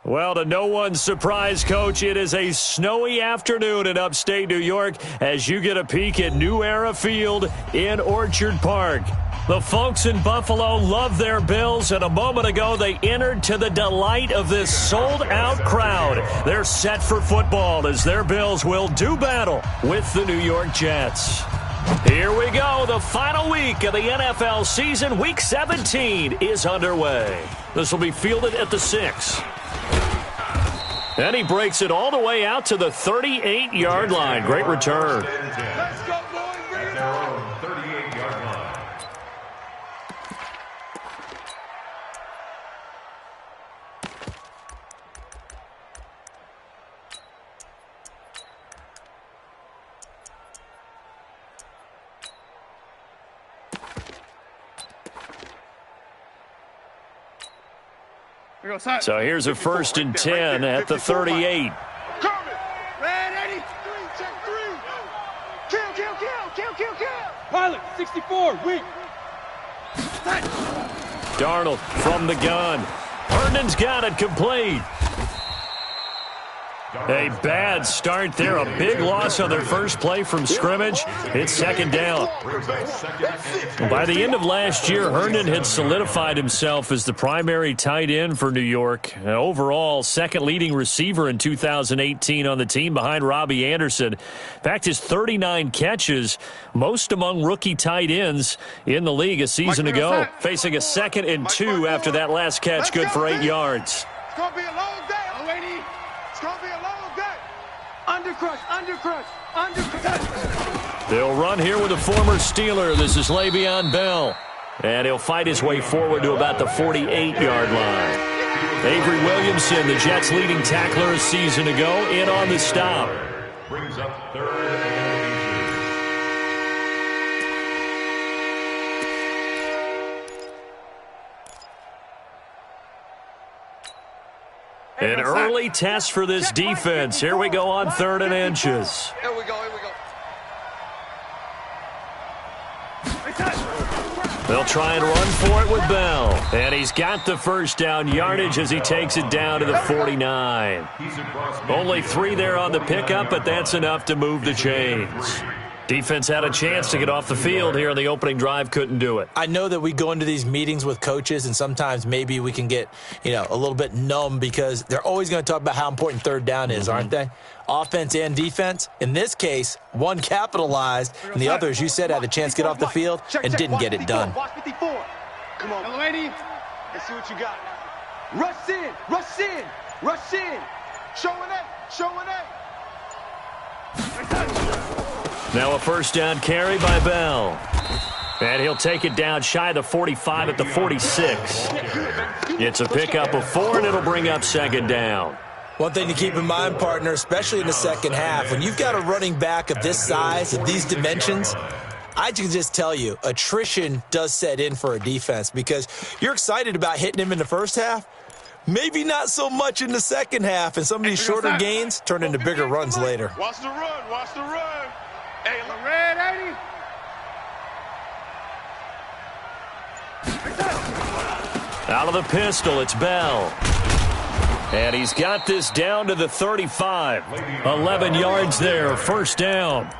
Well, to no one's surprise, Coach, it is a snowy afternoon in upstate New York as you get a peek at New Era Field in Orchard Park. The folks in Buffalo love their Bills, and a moment ago they entered to the delight of this sold-out crowd. They're set for football as their Bills will do battle with the New York Jets. Here we go. The final week of the NFL season, Week 17, is underway. This will be fielded at the 6. And he breaks it all the way out to the 38-yard line. Great return. Let's go, boys. Bring it on. 38-yard line. So here's a 1st and 10 at the 38. Ready? Check 3. Kill. Pilot, 64, weak. Darnold from the gun. Herndon's got it complete. A bad start there. A big loss on their first play from scrimmage. It's 2nd down. By the end of last year, Herndon had solidified himself as the primary tight end for New York. Overall, 2nd leading receiver in 2018 on the team behind Robbie Anderson. In fact, his 39 catches, most among rookie tight ends in the league a season ago. Facing a 2nd and 2 after that last catch, good for 8 yards. It's going to be a long day, lady. It's going to be a long day. Undercrush. They'll run here with a former Steeler. This is Le'Veon Bell. And he'll fight his way forward to about the 48-yard line. Avery Williamson, the Jets' leading tackler a season ago, in on the stop. Brings up 3rd and 18. An early test for this defense. Here we go on 3rd and inches. Here we go. They'll try and run for it with Bell. And he's got the 1st down yardage as he takes it down to the 49. Only 3 there on the pickup, but that's enough to move the chains. Defense had a chance to get off the field here on the opening drive, couldn't do it. I know that we go into these meetings with coaches, and sometimes maybe we can get, a little bit numb because they're always going to talk about how important 3rd down is, aren't they? Offense and defense. In this case, one capitalized, and the other, as you said, had a chance to get off the field and didn't get it done. Watch 54. Come on, lady. Let's see what you got. Rush in. Showing it. Now a 1st down carry by Bell. And he'll take it down shy of the 45 at the 46. It's a pickup of 4, and it'll bring up 2nd down. One thing to keep in mind, partner, especially in the second half, when you've got a running back of this size, of these dimensions, I can just tell you, attrition does set in for a defense because you're excited about hitting him in the first half. Maybe not so much in the second half, and some of these shorter gains turn into bigger runs later. Watch the run. Hey, red 80. Out of the pistol, it's Bell. And he's got this down to the 35. 11 yards there, 1st down.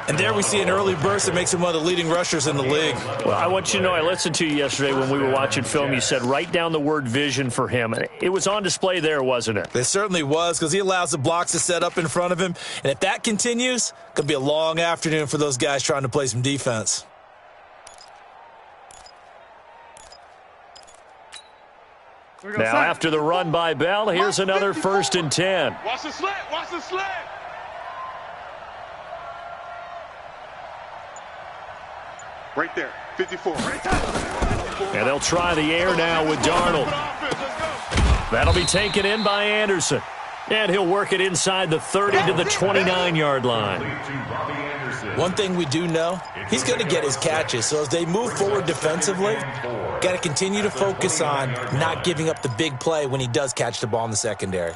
And there we see an early burst that makes him one of the leading rushers in the league. Well, I want you to know, I listened to you yesterday when we were watching film. You said write down the word vision for him. It was on display there, wasn't it? It certainly was, because he allows the blocks to set up in front of him. And if that continues, it could be a long afternoon for those guys trying to play some defense. Now, after the run by Bell, here's another 1st and 10. Watch the slant. Right there, 54. And they'll try the air now with Darnold. That'll be taken in by Anderson. And he'll work it inside the 30 to the 29-yard line. One thing we do know, he's going to get his catches. So as they move forward defensively, got to continue to focus on not giving up the big play when he does catch the ball in the secondary.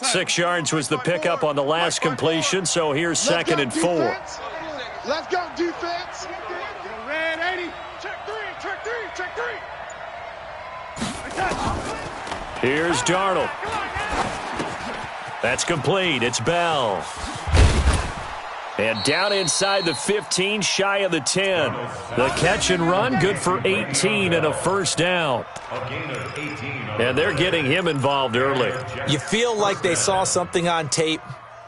Six yards was the pickup on the last completion, so here's 2nd and 4. Let's go, defense. Red 80. Here's Darnold. That's complete. It's Bell. And down inside the 15, shy of the 10. The catch and run, good for 18 and a first down. And they're getting him involved early. You feel like they saw something on tape,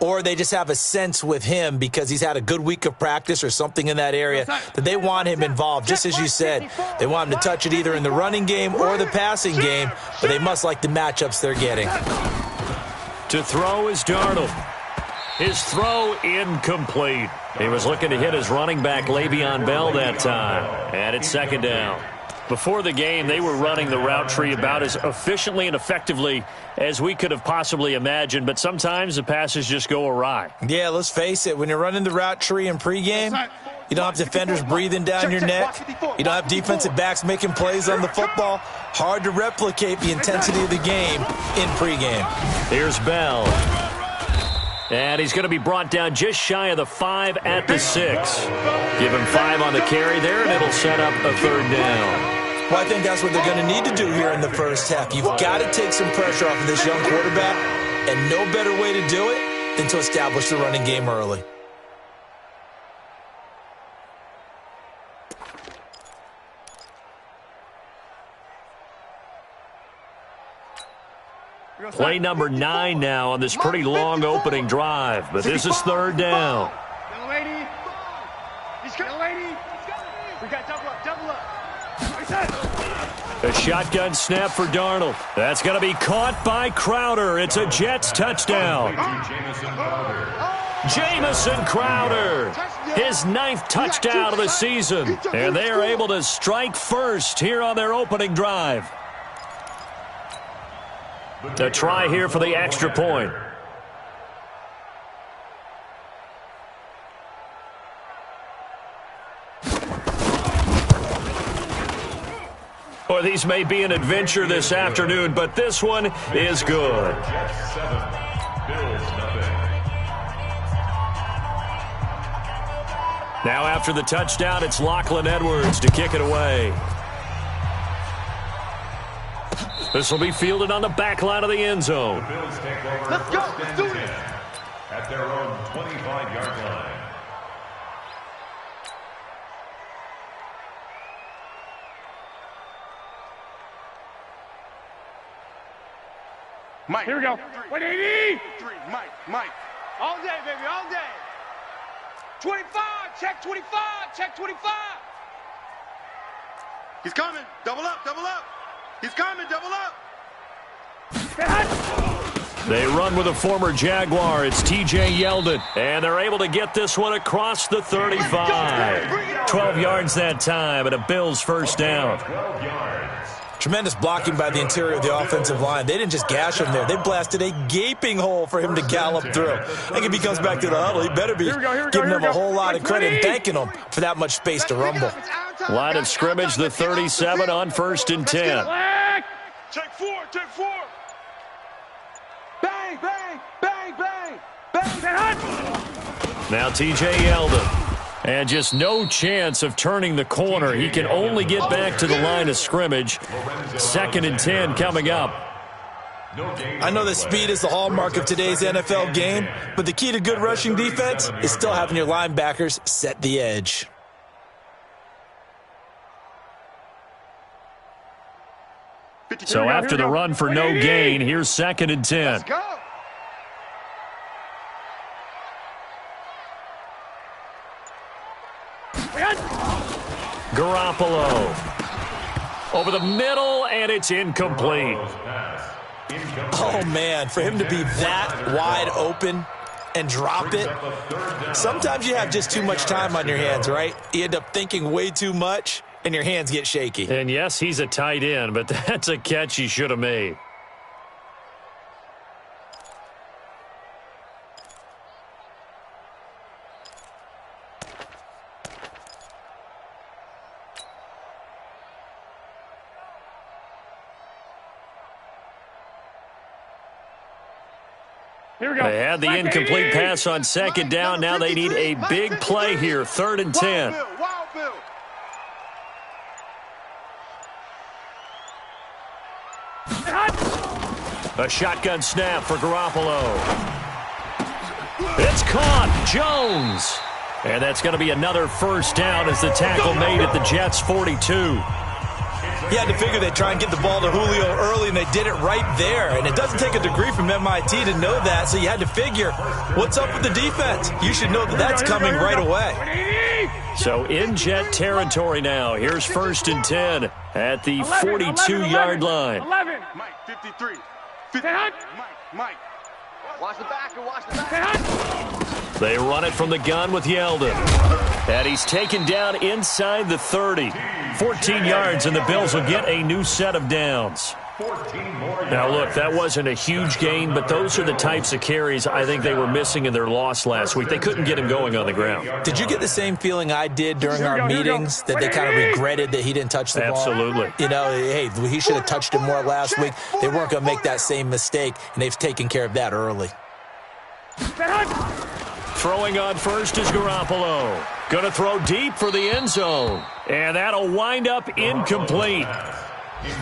or they just have a sense with him because he's had a good week of practice or something in that area that they want him involved. Just as you said, they want him to touch it either in the running game or the passing game, but they must like the matchups they're getting. To throw is Darnold. His throw incomplete. He was looking to hit his running back Le'Veon Bell that time. And it's second down. Before the game, they were running the route tree about as efficiently and effectively as we could have possibly imagined, but sometimes the passes just go awry. Yeah, let's face it. When you're running the route tree in pregame, you don't have defenders breathing down your neck. You don't have defensive backs making plays on the football. Hard to replicate the intensity of the game in pregame. Here's Bell. And he's going to be brought down just shy of the 5 at the 6. Give him 5 on the carry there, and it'll set up a third down. Well, I think that's what they're going to need to do here in the first half. You've got to take some pressure off of this young quarterback, and no better way to do it than to establish the running game early. Play number 9 now on this pretty long opening drive, but this is third down. Young lady. Young lady. We got double up. A shotgun snap for Darnold. That's going to be caught by Crowder. It's a Jets touchdown. Jamison Crowder, his 9th touchdown of the season. And they are able to strike first here on their opening drive. To try here for the extra point. Or these may be an adventure this afternoon, but this one is good. Now after the touchdown, it's Lachlan Edwards to kick it away. This will be fielded on the back line of the end zone. Let's go. Let's do it. At their own 25-yard line. Mike. Here we go. 180. Mike. All day, baby, all day. 25. Check 25. Check 25. He's coming. Double up. He's coming. Double up. They run with a former Jaguar. It's T.J. Yeldon. And they're able to get this one across the 35. 12 yards that time, and a Bills first down. 12 yards. Tremendous blocking by the interior of the offensive line. They didn't just gash him there. They blasted a gaping hole for him to gallop through. I think if he comes back to the huddle, he better be giving them a whole lot of credit and thanking them for that much space to rumble. Line of scrimmage, the 37 on 1st and 10. Check 4. Bang, bang, bang, bang, bang. Now T.J. Yeldon. And just no chance of turning the corner. He can only get back to the line of scrimmage. 2nd and 10 coming up. I know that speed is the hallmark of today's NFL game, but the key to good rushing defense is still having your linebackers set the edge. So after the run for no gain, here's 2nd and 10. Let's go. Garoppolo. Over the middle, and it's incomplete. Oh, man, for him to be that wide open and drop it. Sometimes you have just too much time on your hands, right? You end up thinking way too much, and your hands get shaky. And yes, he's a tight end, but that's a catch he should have made. They had the incomplete pass on 2nd down. Now they need a big play here. 3rd and 10. Wild Bill. A shotgun snap for Garoppolo. It's caught. Jones. And that's going to be another first down as the tackle made at the Jets' 42. You had to figure they'd try and get the ball to Julio early, and they did it right there. And it doesn't take a degree from MIT to know that, so you had to figure, what's up with the defense? You should know that that's coming right away. So in Jet territory now. Here's 1st and 10 at the 42-yard line. 11. Mike, 53. 50. Mike. Watch the back and watch the back. They run it from the gun with Yeldon. And he's taken down inside the 30. 14 yards, and the Bills will get a new set of downs. Now, look, that wasn't a huge gain, but those are the types of carries I think they were missing in their loss last week. They couldn't get him going on the ground. Did you get the same feeling I did during our meetings, that they kind of regretted that he didn't touch the ball? Absolutely. You know, hey, he should have touched it more last week. They weren't going to make that same mistake, and they've taken care of that early. Throwing on first is Garoppolo. Going to throw deep for the end zone. And that'll wind up incomplete.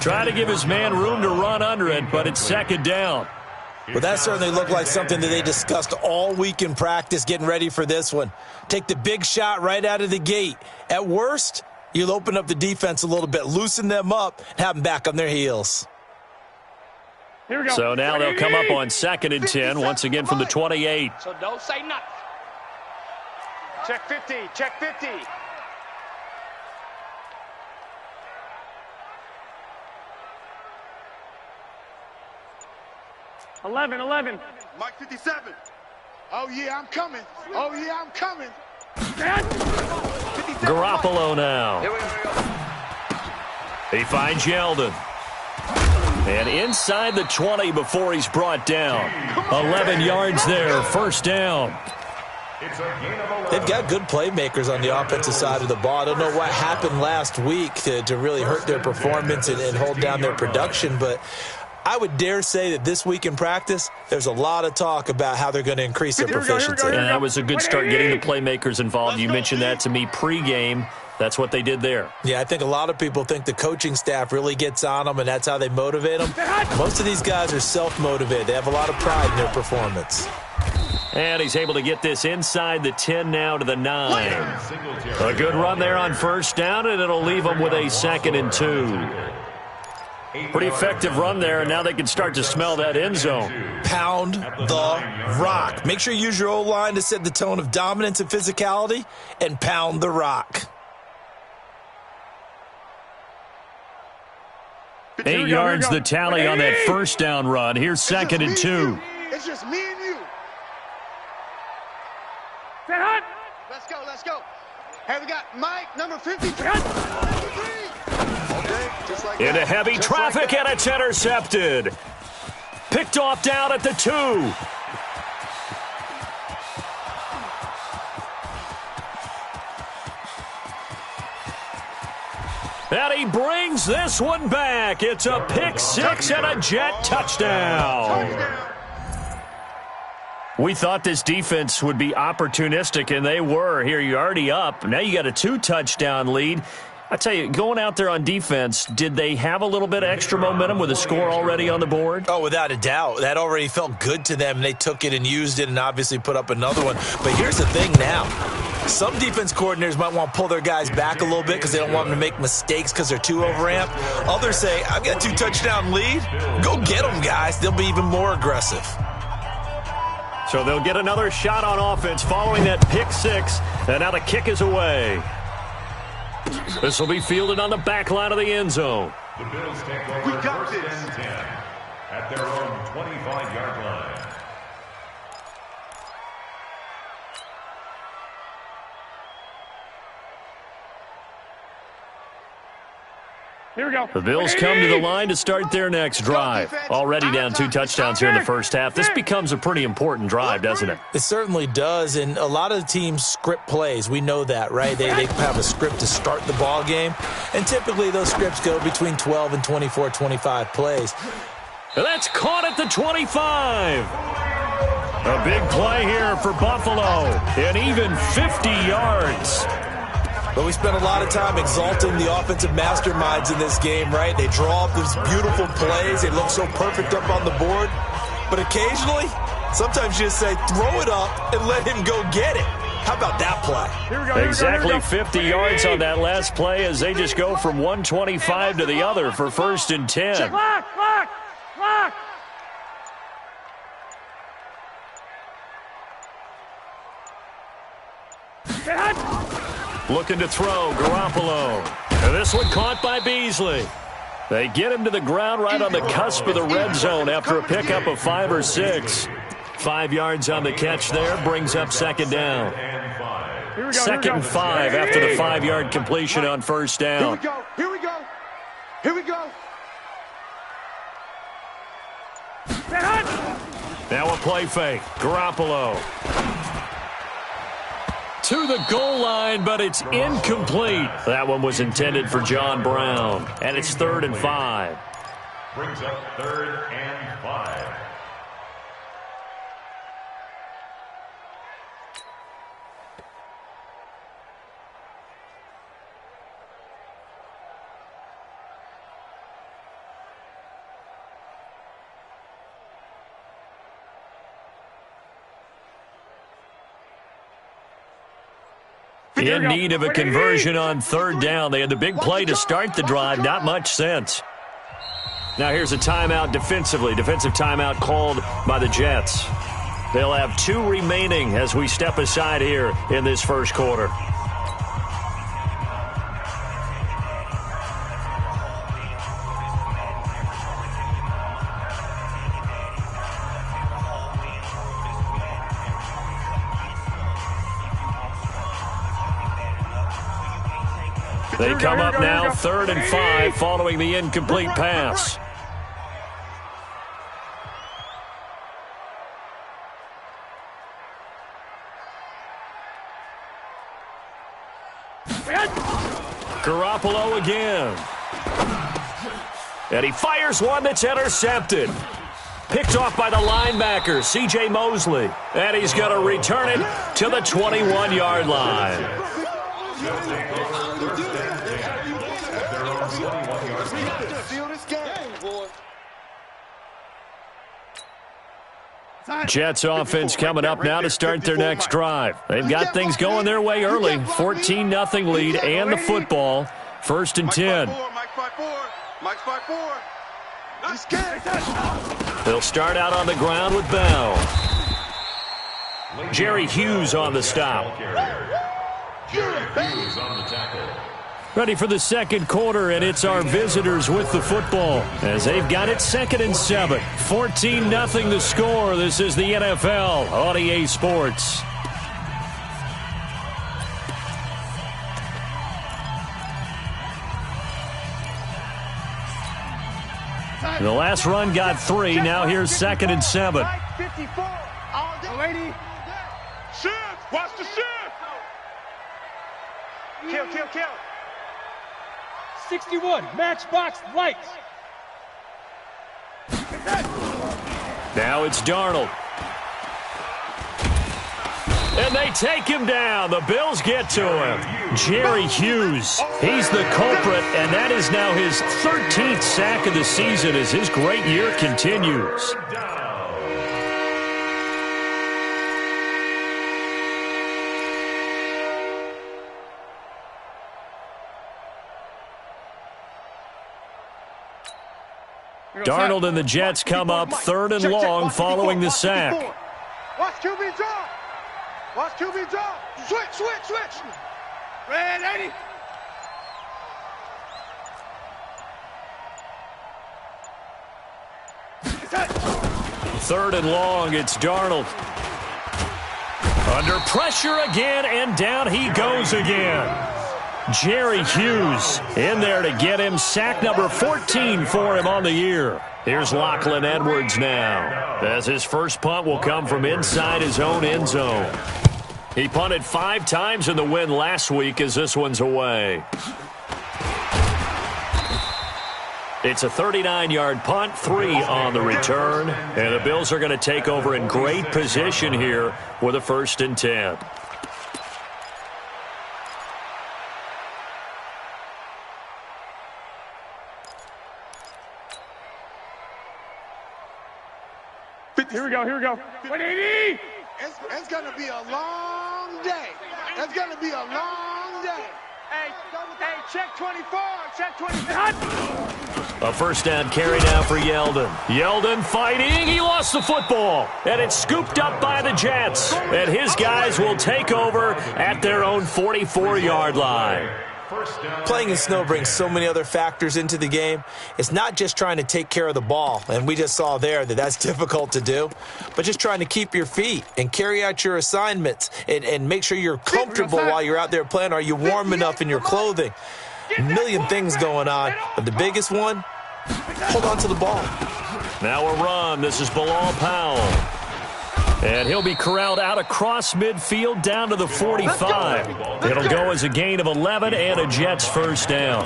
Trying to give his man room to run under it, but it's 2nd down. Well, that certainly looked like something that they discussed all week in practice getting ready for this one. Take the big shot right out of the gate. At worst, you'll open up the defense a little bit, loosen them up, and have them back on their heels. Here we go. So now they'll come up on 2nd and 10, once again from the 28. So don't say nothing. Check 50. Check 50. 11. Mike 57. Oh, yeah, I'm coming. Oh, yeah, I'm coming. Garoppolo now. He finds Yeldon. And inside the 20 before he's brought down. 11 yards there, 1st down. They've got good playmakers on the offensive side of the ball. I don't know what happened last week to really hurt their performance and hold down their production, but I would dare say that this week in practice, there's a lot of talk about how they're going to increase their proficiency. And that was a good start getting the playmakers involved. You mentioned that to me pregame. That's what they did there. Yeah, I think a lot of people think the coaching staff really gets on them, and that's how they motivate them. Most of these guys are self-motivated. They have a lot of pride in their performance. And he's able to get this inside the 10 now to the 9. A good run there on 1st down, and it'll leave them with a 2nd and 2. Pretty effective run there, and now they can start to smell that end zone. Pound the rock. Make sure you use your O-line to set the tone of dominance and physicality, and pound the rock. 8 yards the tally on that 1st down run. Here's 2nd and 2. It's just me and you. Let's go. Hey, we got Mike, number 53. Into heavy traffic, and it's intercepted. Picked off down at the 2. And he brings this one back. It's a pick 6 and a Jet touchdown. We thought this defense would be opportunistic, and they were. Here, you're already up. Now you got a 2-touchdown lead. I tell you, going out there on defense, did they have a little bit of extra momentum with a score already on the board? Oh, without a doubt. That already felt good to them. They took it and used it and obviously put up another one. But here's the thing now. Some defense coordinators might want to pull their guys back a little bit because they don't want them to make mistakes because they're too overamped. Others say, I've got a 2-touchdown lead. Go get them, guys. They'll be even more aggressive. So they'll get another shot on offense following that pick 6, and now the kick is away. This will be fielded on the back line of the end zone. The Bills take over 1st and 10 at their own 25-yard line. Here we go. The Bills come to the line to start their next drive. Already down 2 touchdowns here in the first half. This becomes a pretty important drive, doesn't it? It certainly does, and a lot of the teams script plays. We know that, right? They have a script to start the ball game, and typically those scripts go between 12 and 24, 25 plays. And that's caught at the 25. A big play here for Buffalo, and even 50 yards. But we spent a lot of time exalting the offensive masterminds in this game, right? They draw up these beautiful plays. They look so perfect up on the board. But occasionally, sometimes you just say, throw it up and let him go get it. How about that play? Exactly 50 yards on that last play as they just go from 125 to the other for 1st and 10. Lock! Looking to throw, Garoppolo. And this one caught by Beasley. They get him to the ground right on the cusp of the red zone after a pickup of 5 or 6. 5 yards on the catch there, brings up 2nd down. 2nd and 5 after the 5-yard completion on 1st down. Here we go. Now a play fake. Garoppolo. To the goal line, but it's incomplete. That one was intended for John Brown. And it's 3rd and 5. Brings up 3rd and 5. In need of a conversion on 3rd down. They had the big play to start the drive. Not much sense. Now here's a timeout defensively. Defensive timeout called by the Jets. They'll have 2 remaining as we step aside here in this 1st quarter. They come up now 3rd and 5 following the incomplete pass. Garoppolo again. And he fires one that's intercepted. Picked off by the linebacker, C.J. Mosley. And he's going to return it to the 21-yard line. Jets offense coming up now to start their next drive. They've got things going their way early. 14-0 lead and the football. 1st and 10. They'll start out on the ground with Bell. Jerry Hughes on the stop. Ready for the 2nd quarter, and it's our visitors with the football as they've got it 2nd and 7. 14-0 the score. This is the NFL on EA Sports. The last run got 3. Now here's 2nd and 7. Lady. Shift. Watch the shift. Kill. 61, matchbox lights. Now it's Darnold. And they take him down. The Bills get to him. Jerry Hughes, he's the culprit, and that is now his 13th sack of the season as his great year continues. Darnold and the Jets come up 3rd and long following the sack. Watch QB drop. Watch QB drop. Switch. Red 80. Third and long, it's Darnold. Under pressure again, and down he goes again. Jerry Hughes in there to get him. Sack number 14 for him on the year. Here's Lachlan Edwards now, as his first punt will come from inside his own end zone. He punted 5 times in the win last week as this one's away. It's a 39-yard punt, 3 on the return, and the Bills are going to take over in great position here with a 1st and 10. Here we go. 180! It's going to be a long day. It's going to be a long day. Hey, check 24. Check 24. A first down carry now for Yeldon. Yeldon fighting. He lost the football. And it's scooped up by the Jets. And his guys will take over at their own 44-yard line. Playing in snow brings so many other factors into the game. It's not just trying to take care of the ball, and we just saw there that that's difficult to do, but just trying to keep your feet and carry out your assignments and make sure you're comfortable while you're out there playing. Are you warm enough in your clothing? A million things going on, but the biggest one, hold on to the ball. Now a run. This is Bilal Powell. And he'll be corralled out across midfield down to the 45. It'll go as a gain of 11 and a Jets first down.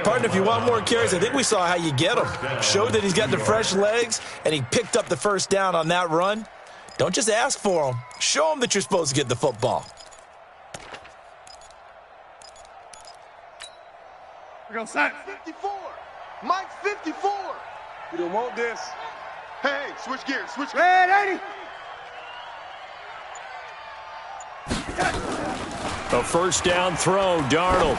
Partner, if you want more carries, I think we saw how you get him. Showed that he's got the fresh legs, and he picked up the first down on that run. Don't just ask for him. Show him that you're supposed to get the football. We're going to set. 54. Mike 54. We don't want this. Hey, switch gears. Red 80. A first down throw, Darnold.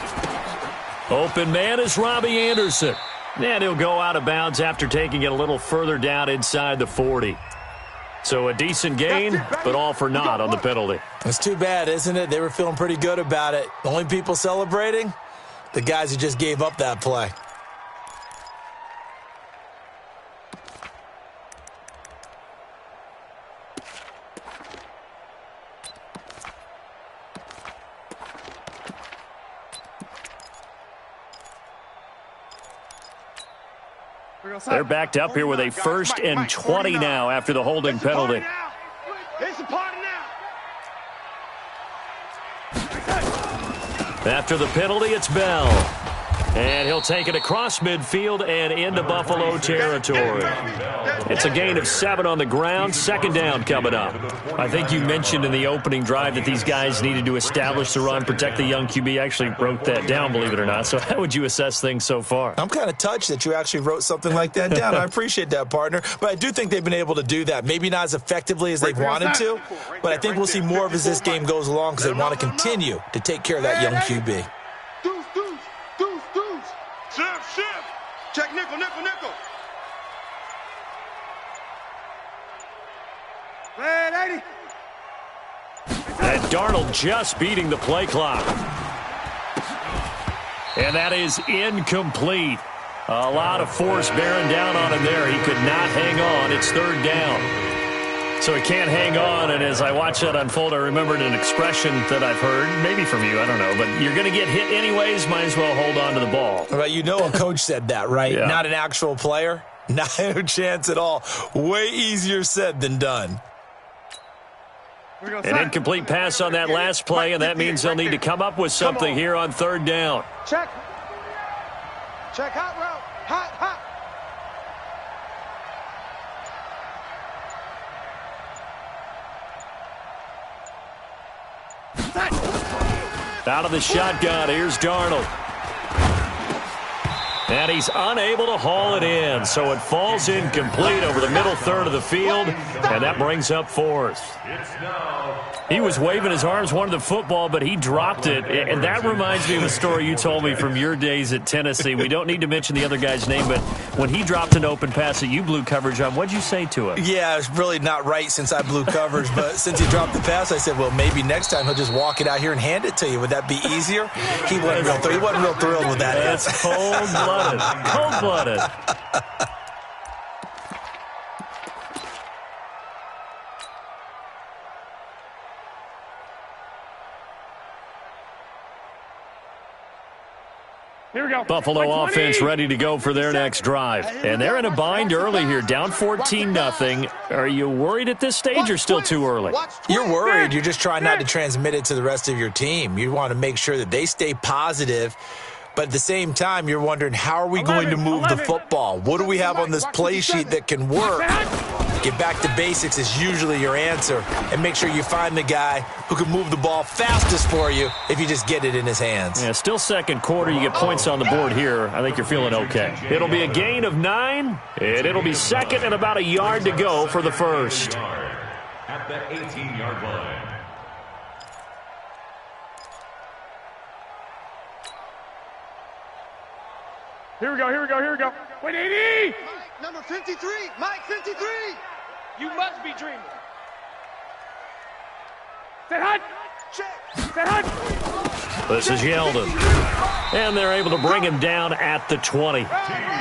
Open man is Robbie Anderson. And he'll go out of bounds after taking it a little further down inside the 40. So a decent gain, but all for naught on the penalty. It's too bad, isn't it? They were feeling pretty good about it. The only people celebrating, the guys who just gave up that play. They're backed up here with a 1st and 20 now after the holding penalty. It's a party now. After the penalty, it's Bell. And he'll take it across midfield and into Buffalo territory. It's a gain of 7 on the ground. Second down coming up. I think you mentioned in the opening drive that these guys needed to establish the run, protect the young QB. I actually wrote that down, believe it or not. So how would you assess things so far? I'm kind of touched that you actually wrote something like that down. I appreciate that, partner. But I do think they've been able to do that. Maybe not as effectively as they've wanted to, but I think we'll see more of as this game goes along because they want to continue to take care of that young QB. Shift. Check nickel. Red 80. And Darnold just beating the play clock. And that is incomplete. A lot of force bearing down on him there. He could not hang on. It's 3rd down. So he can't hang on, and as I watch that unfold, I remembered an expression that I've heard, maybe from you, I don't know, but you're going to get hit anyways, might as well hold on to the ball. Right, you know a coach said that, right? Yeah. Not an actual player. Not a chance at all. Way easier said than done. An incomplete pass on that last play, and that means they'll need to come up with something here on 3rd down. Check hot route. Hot. Out of the shotgun, here's Darnold. And he's unable to haul it in, so it falls incomplete over the middle third of the field, and that brings up 4th. He was waving his arms, wanted the football, but he dropped it, and that reminds me of a story you told me from your days at Tennessee. We don't need to mention the other guy's name, but when he dropped an open pass that you blew coverage on, what'd you say to him? Yeah, it's really not right since I blew coverage, but since he dropped the pass, I said, well, maybe next time he'll just walk it out here and hand it to you. Would that be easier? He wasn't real thrilled with that. That's cold-blooded. Cold-blooded. Here we go. Buffalo offense ready to go for their next drive. And they're in a bind early here, down 14-0. Are you worried at this stage or still too early? You're worried. You're just trying not to transmit it to the rest of your team. You want to make sure that they stay positive. But at the same time, you're wondering, how are we going to move the football? What do we have on this play sheet that can work? Get back to basics is usually your answer, and make sure you find the guy who can move the ball fastest for you if you just get it in his hands. Yeah, still second quarter. You get points on the board here. I think you're feeling okay. It'll be a gain of 9, and it'll be second and about a yard to go for the first. At the 18-yard line. Here we go, here we go, here we go. 180! Number 53, Mike 53. You must be dreaming. Set hut! Check. Set hut! This is Yeldon. And they're able to bring him down at the 20.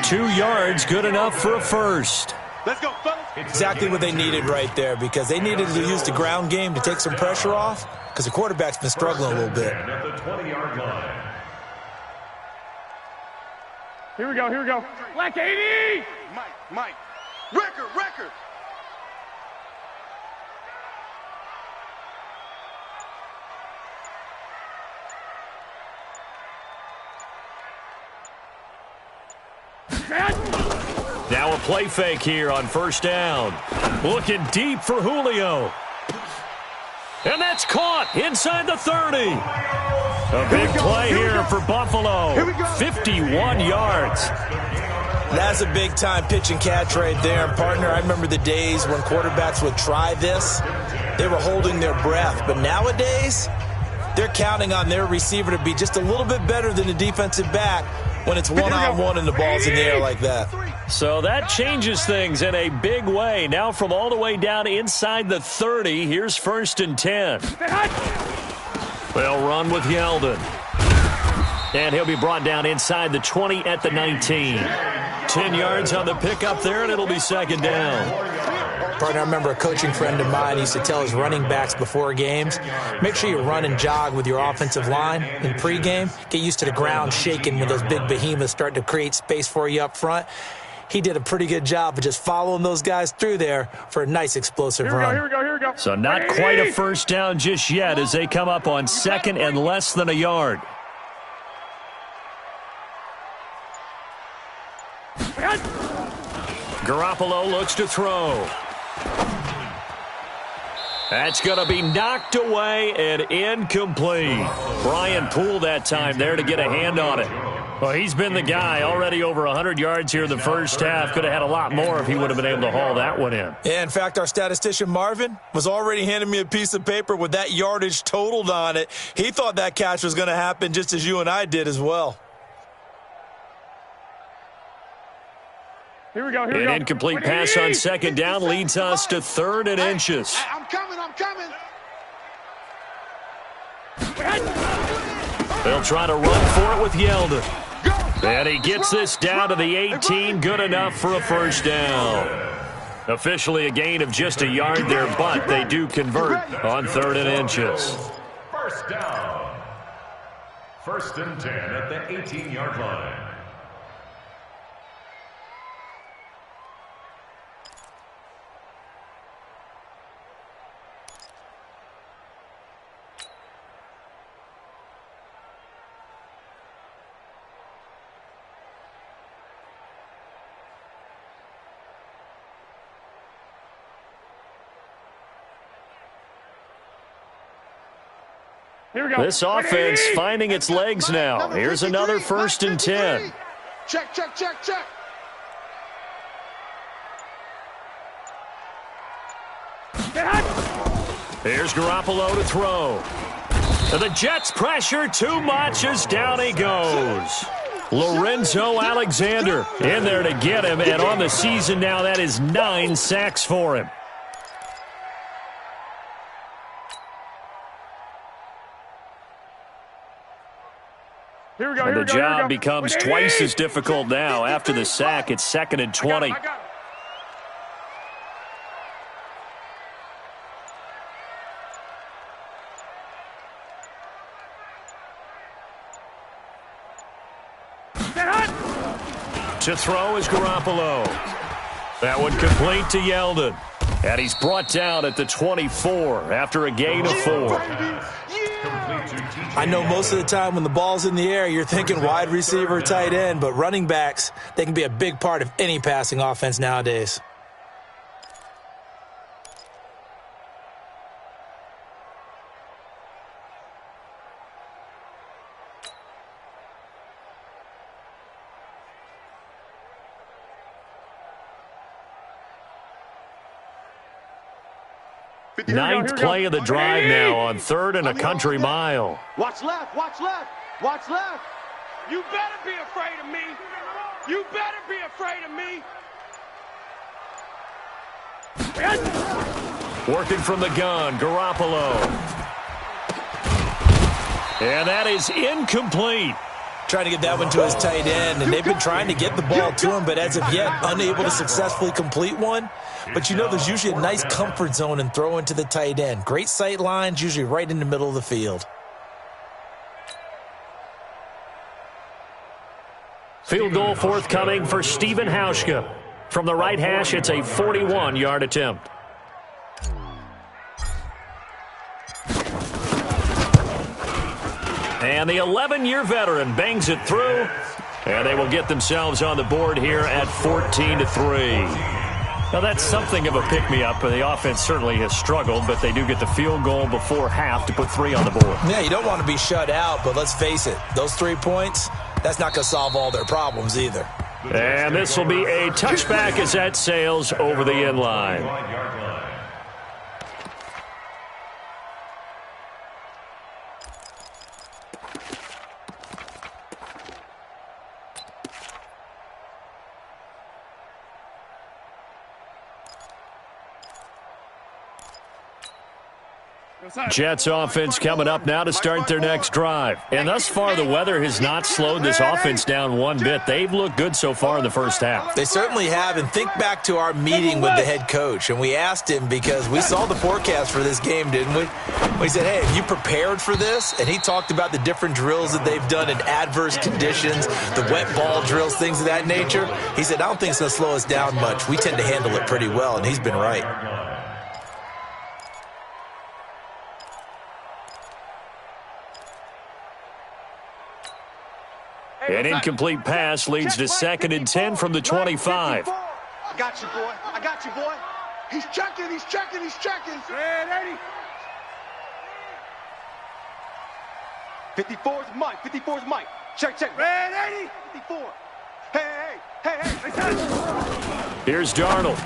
2 yards, good enough for a first. Let's go, fellas. Exactly what they needed right there, because they needed to use the ground game to take some pressure off, because the quarterback's been struggling a little bit. At the 20-yard line. Here we go, here we go. Black 80! Mike. Record. Now a play fake here on first down. Looking deep for Julio. And that's caught inside the 30. A big play here for Buffalo. 51 yards. That's a big-time pitch and catch right there. And, partner, I remember the days when quarterbacks would try this. They were holding their breath. But nowadays, they're counting on their receiver to be just a little bit better than the defensive back when it's one-on-one and the ball's in the air like that. So that changes things in a big way. Now from all the way down inside the 30, here's first and 10. They'll run with Yeldon. And he'll be brought down inside the 20 at the 19. 10 yards on the pickup there, and it'll be second down. Partner, I remember a coaching friend of mine used to tell his running backs before games, make sure you run and jog with your offensive line in pregame. Get used to the ground shaking when those big behemoths start to create space for you up front. He did a pretty good job of just following those guys through there for a nice explosive run. Here we go. So not quite a first down just yet as they come up on second and less than a yard. Garoppolo looks to throw. That's going to be knocked away and incomplete. Brian Poole that time there to get a hand on it. Well, he's been the guy, already over 100 yards here in the first half. Could have had a lot more if he would have been able to haul that one in. Yeah, in fact, our statistician Marvin was already handing me a piece of paper with that yardage totaled on it. He thought that catch was going to happen just as you and I did as well. Here we go. An incomplete pass on second down leads us to 3rd and inches. I'm coming. They'll try to run for it with Yeldon. And he gets this down to the 18, good enough for a first down. Officially a gain of just a yard there, but they do convert on 3rd and inches. First down. 1st and 10 at the 18-yard line. This offense finding its legs now. Here's another 1st and 10. Check. Here's Garoppolo to throw. And the Jets pressure too much as down he goes. Lorenzo Alexander in there to get him, and on the season now that is 9 sacks for him. And the job becomes twice as difficult now. After the sack, it's 2nd and 20. To throw is Garoppolo. That one complete to Yeldon. And he's brought down at the 24 after a gain of 4. I know most of the time when the ball's in the air, you're thinking wide receiver, tight end, but running backs, they can be a big part of any passing offense nowadays. Ninth play of the drive now on 3rd and a country mile. Watch left, watch left, watch left. You better be afraid of me. You better be afraid of me. Working from the gun, Garoppolo. And that is incomplete. Trying to get that one to his tight end, and they've been trying to get the ball to him, but as of yet, unable to successfully complete one. But you know there's usually a nice comfort zone in throwing to the tight end. Great sight lines, usually right in the middle of the field. Field goal forthcoming for Stephen Hauschka. From the right hash, it's a 41-yard attempt. And the 11-year veteran bangs it through, and they will get themselves on the board here at 14-3. Now, that's something of a pick-me-up, and the offense certainly has struggled, but they do get the field goal before half to put 3 on the board. Yeah, you don't want to be shut out, but let's face it, those 3 points, that's not going to solve all their problems either. And this will be a touchback as that sails over the end line. Jets offense coming up now to start their next drive. And thus far, the weather has not slowed this offense down one bit. They've looked good so far in the first half. They certainly have. And think back to our meeting with the head coach. And we asked him because we saw the forecast for this game, didn't we? We said, hey, have you prepared for this? And he talked about the different drills that they've done in adverse conditions, the wet ball drills, things of that nature. He said, I don't think it's going to slow us down much. We tend to handle it pretty well, and he's been right. An incomplete pass leads to 2nd and 10 from the 25. I got you, boy. I got you, boy. He's checking, he's checking, he's checking. Red 80. 54 is Mike. 54 is Mike. Check, check. Red 80. 54. Hey. Here's Darnold.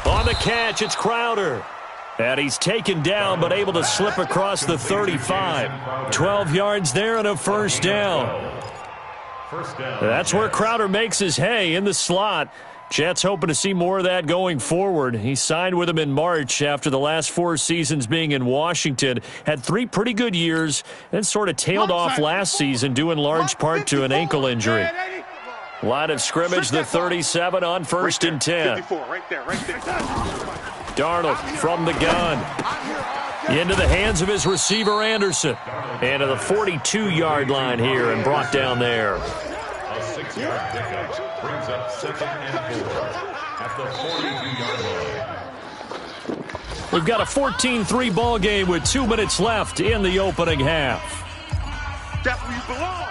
On the catch, it's Crowder. And he's taken down, but able to slip across the 35. 12 yards there and a first down. That's where Crowder makes his hay in the slot. Jets hoping to see more of that going forward. He signed with them in March after the last 4 seasons being in Washington. Had 3 pretty good years and sort of tailed off last season due in large part to an ankle injury. Line of scrimmage, the 37 on 1st and 10. Darnold from the gun. Into the hands of his receiver, Anderson. And to the 42-yard line here and brought down there. A 6-yard pickup brings up 2nd and 4 at the 42-yard line. We've got a 14-3 ball game with 2 minutes left in the opening half. That's where you belong.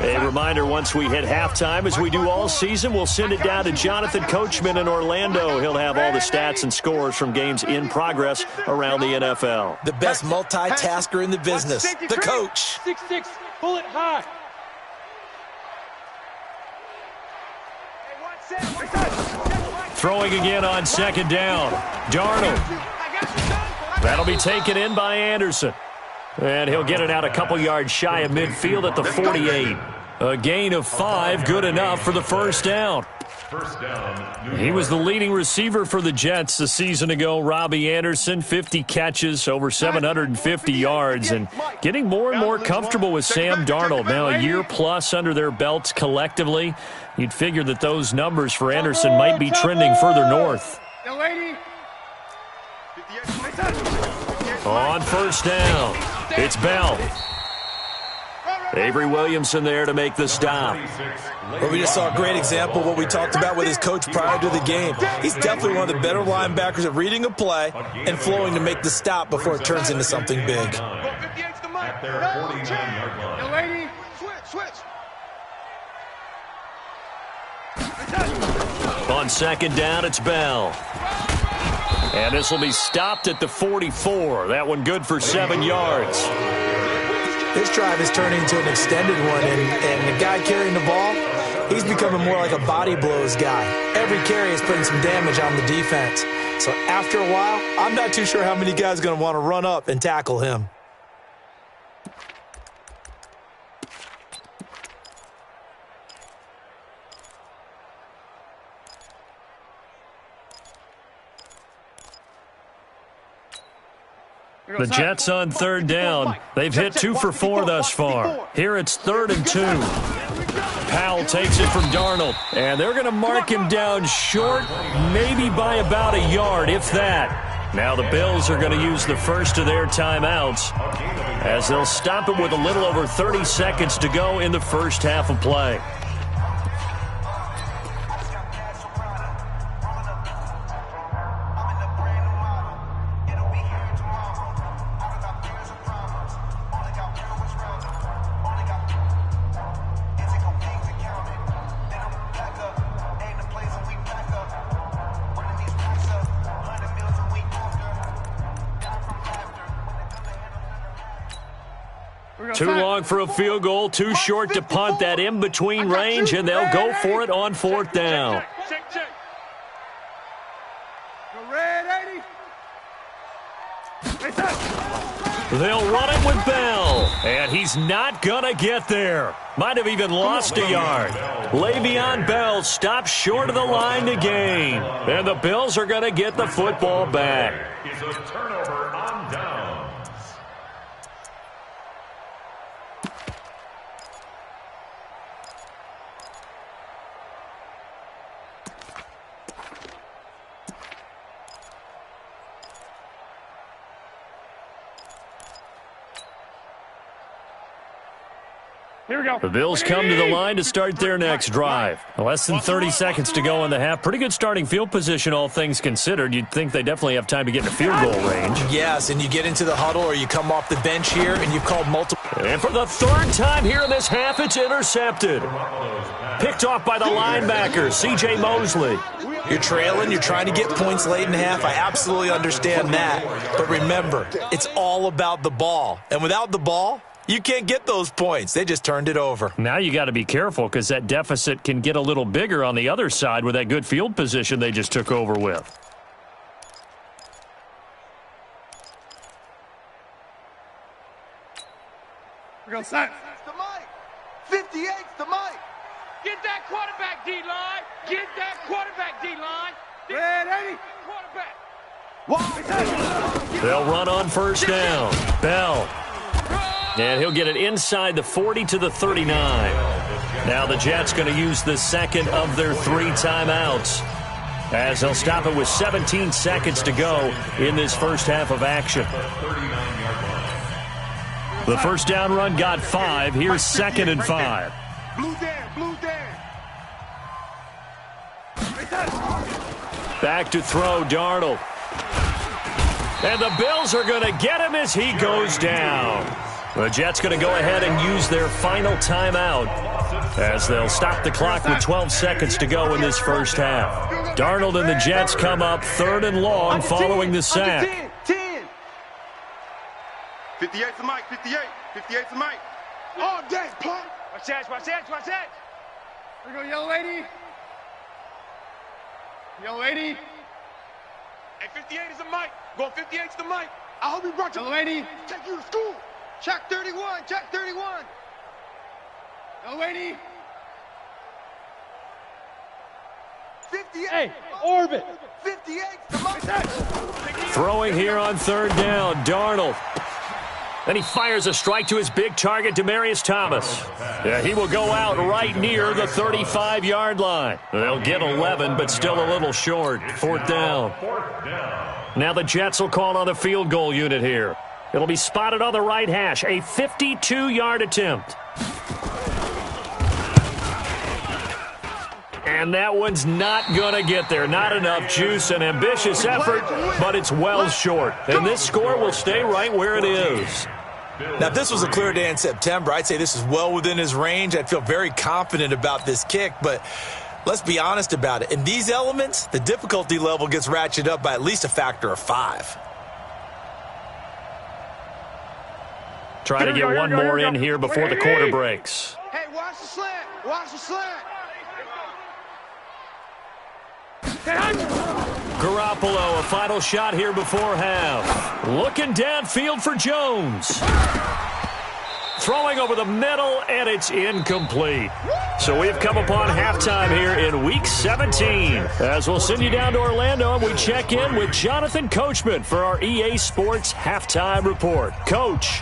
A reminder, once we hit halftime, as we do all season, we'll send it down to Jonathan Coachman in Orlando. He'll have all the stats and scores from games in progress around the NFL. The best multitasker in the business, the coach. 6-6, pull it high. Throwing again on 2nd down. Darnold. That'll be taken in by Anderson. And he'll get it out a couple yards shy of midfield at the 48. A gain of 5, good enough for the first down. He was the leading receiver for the Jets the season ago. Robbie Anderson, 50 catches, over 750 yards, and getting more and more comfortable with Sam Darnold. Now a year plus under their belts collectively. You'd figure that those numbers for Anderson might be trending further north. On 1st down, it's Bell. Avery Williamson there to make the stop. Well, we just saw a great example of what we talked about with his coach prior to the game. He's definitely one of the better linebackers at reading a play and flowing to make the stop before it turns into something big. At their 49-yard line. On 2nd down, it's Bell. And this will be stopped at the 44. That one good for 7 yards. This drive is turning into an extended one, and the guy carrying the ball, he's becoming more like a body blows guy. Every carry is putting some damage on the defense. So after a while, I'm not too sure how many guys are going to want to run up and tackle him. The Jets on 3rd down. They've hit 2 for 4 thus far. Here it's 3rd and 2. Powell takes it from Darnold, and they're going to mark him down short, maybe by about a yard, if that. Now the Bills are going to use the first of their timeouts as they'll stop it with a little over 30 seconds to go in the first half of play. Too long for a field goal, too short to punt. That in-between range, and they'll go for it on 4th down. They'll run it with Bell, and he's not going to get there. Might have even lost a yard. Le'Veon Bell stops short of the line to gain, and the Bills are going to get the football back. It's a turnover on downs. Here we go. The Bills come to the line to start their next drive. Less than 30 seconds to go in the half. Pretty good starting field position, all things considered. You'd think they definitely have time to get in a field goal range. Yes, and you get into the huddle or you come off the bench here and you've called multiple. And for the 3rd time here in this half, it's intercepted. Picked off by the linebacker, C.J. Mosley. You're trailing, you're trying to get points late in the half. I absolutely understand that. But remember, it's all about the ball. And without the ball, you can't get those points. They just turned it over. Now you got to be careful because that deficit can get a little bigger on the other side with that good field position they just took over with. We're going to set. It's the mic. 58's the mic. Get that quarterback, D-line. Get that quarterback, D-line. Ready? Quarterback. They'll run on 1st down. Bell. And he'll get it inside the 40 to the 39. Now the Jets going to use the second of their 3 timeouts as they'll stop it with 17 seconds to go in this first half of action. The first down run got 5. Here's 2nd and 5. Blue Dan, blue Dan. Back to throw, Darnold. And the Bills are going to get him as he goes down. The Jets going to go ahead and use their final timeout as they'll stop the clock with 12 seconds to go in this first half. Darnold and the Jets come up 3rd and long following the sack. 58's the mic, 58. 58's the mic. All day, punk. Watch that, watch that, watch that. Here we go, yellow lady. Yellow lady. Hey, 58 is the mic. Going 58's the mic. I hope he brought you. Yellow lady. Take you to school. Check 31, check 31. Yellow lady. 58. Hey, orbit. 58's the mic. Throwing here on 3rd down, Darnold. Then he fires a strike to his big target, Demaryius Thomas. Yeah, he will go out right near the 35-yard line. They'll get 11, but still a little short. 4th down. Now the Jets will call on the field goal unit here. It'll be spotted on the right hash, a 52-yard attempt. And that one's not going to get there. Not enough juice, an ambitious effort, but it's well short. And this score will stay right where it is. Now, if this was a clear day in September, I'd say this is well within his range. I'd feel very confident about this kick, but let's be honest about it. In these elements, the difficulty level gets ratcheted up by at least a factor of 5. Try to get one more in here before the quarter breaks. Hey, watch the slant. Watch the slant. Garoppolo, a final shot here before half. Looking downfield for Jones. Throwing over the middle, and it's incomplete. So we've come upon halftime here in Week 17. As we'll send you down to Orlando, and we check in with Jonathan Coachman for our EA Sports Halftime Report. Coach,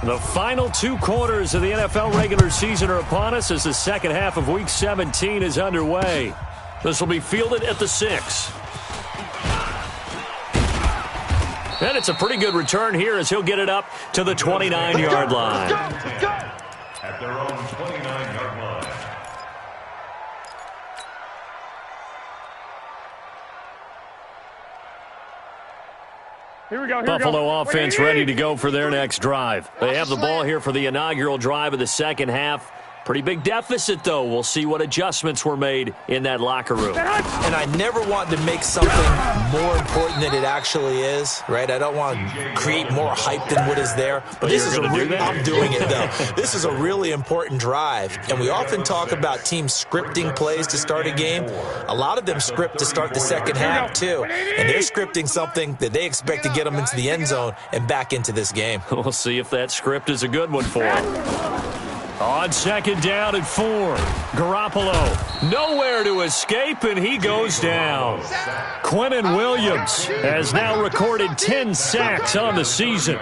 the final 2 quarters of the NFL regular season are upon us as the second half of Week 17 is underway. This will be fielded at the 6. And it's a pretty good return here as he'll get it up to the 29-yard line. At their own 29-yard line. Here we go. Buffalo offense ready to go for their next drive. They have the ball here for the inaugural drive of the second half. Pretty big deficit, though. We'll see what adjustments were made in that locker room. And I never want to make something more important than it actually is, right? I don't want to create more hype than what is there. But this is I'm doing it, though. This is a really important drive. And we often talk about teams scripting plays to start a game. A lot of them script to start the second half, too. And they're scripting something that they expect to get them into the end zone and back into this game. We'll see if that script is a good one for them. On second down and 4, Garoppolo nowhere to escape, and he goes down. Quinnen Williams has now recorded 10 sacks on the season.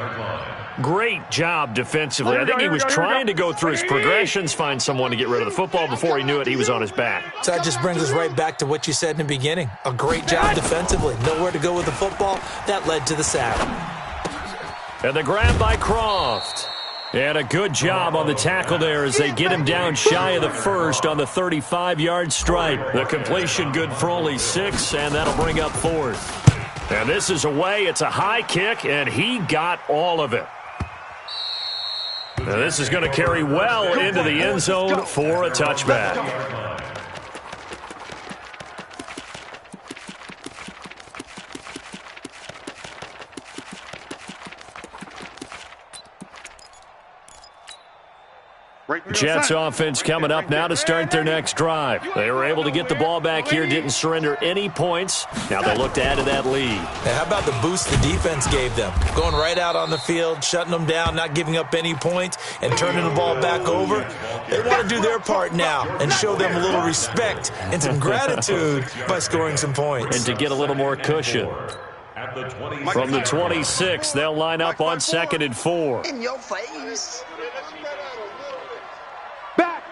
Great job defensively. I think he was trying to go through his progressions, find someone to get rid of the football. Before he knew it, he was on his back. So that just brings us right back to what you said in the beginning. A great job defensively. Nowhere to go with the football. That led to the sack. And the grab by Croft. And a good job on the tackle there as they get him down shy of the first on the 35-yard stripe. The completion good for only 6, and that'll bring up 4th. And this is away. It's a high kick, and he got all of it. Now this is going to carry well into the end zone for a touchback. Jets offense coming up now to start their next drive. They were able to get the ball back here, didn't surrender any points. Now they look to add to that lead. Now, how about the boost the defense gave them? Going right out on the field, shutting them down, not giving up any points, and turning the ball back over. They want to do their part now and show them a little respect and some gratitude by scoring some points. And to get a little more cushion. From the 26, they'll line up on second and 4. In your face. Back.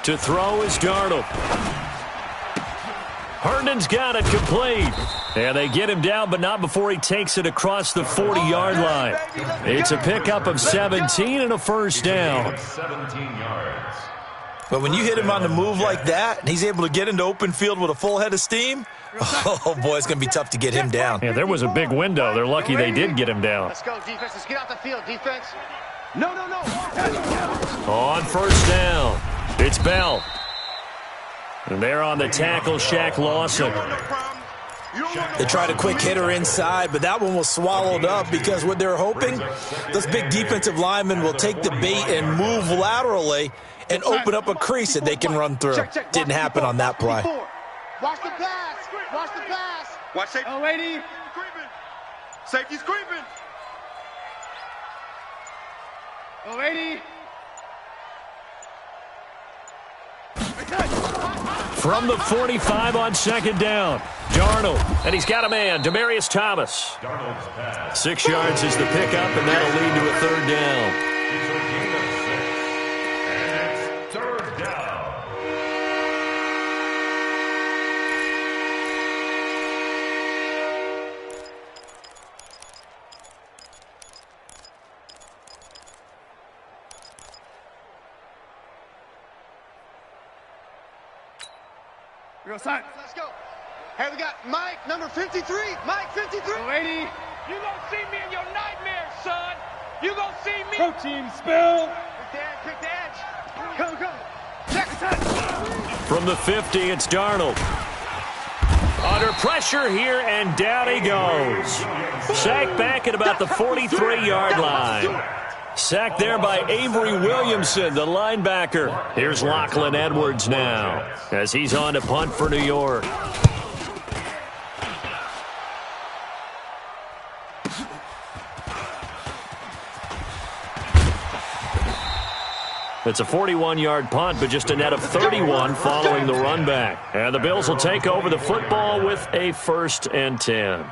To throw is Darnold. Herndon's got it complete. And they get him down, but not before he takes it across the 40-yard line. It's a pickup of 17 and a first down. 17 yards. But when you hit him on the move like that, and he's able to get into open field with a full head of steam, oh, boy, it's going to be tough to get him down. Yeah, there was a big window. They're lucky they did get him down. Let's go, defense. Let's get out the field, defense. No. On first down, it's Bell. And they're on the tackle, Shaq Lawson. They tried a quick hitter inside, but that one was swallowed up because what they're hoping, those big defensive linemen will take the bait and move laterally and open up a crease that they can run through. Didn't happen on that play. Watch the pass. Watch safety. Oh, lady. Safety's creeping. Oh, lady. From the 45 on second down, Darnold. And he's got a man, Demaryius Thomas. 6 yards is the pickup, and that'll lead to a third down. Let's go. Hey, we got Mike, number 53. Mike, 53. Oh, lady. You gonna see me in your nightmares, son. You gonna see me. Protein spill. Quick the edge. Come. Second touch. From the 50, it's Darnold. Under pressure here, and down he goes. Sacked back at about the 43-yard line. Sacked there by Avery Williamson, the linebacker. Here's Lachlan Edwards now, as he's on to punt for New York. It's a 41-yard punt, but just a net of 31 following the run back. And the Bills will take over the football with a 1st and 10.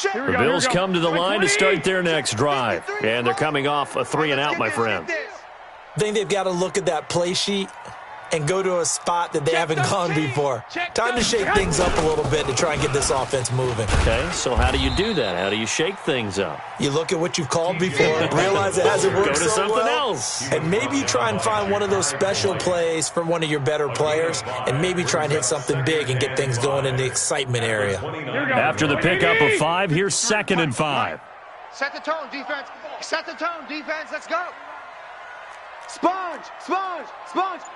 The Bills come to the line to start their next drive. And they're coming off a 3-and-out, my friend. I think they've got to look at that play sheet and go to a spot that they haven't gone before. Time to shake things up a little bit to try and get this offense moving. Okay, so how do you do that? How do you shake things up? You look at what you've called before, realize it hasn't worked Go to so something well, else. and maybe you try and find one of those special plays from one of your better players, and maybe try and hit something big and get things going in the excitement area. After the pickup of 5, here's 2nd and 5. Set the tone, defense. Set the tone, defense. Let's go. Sponge.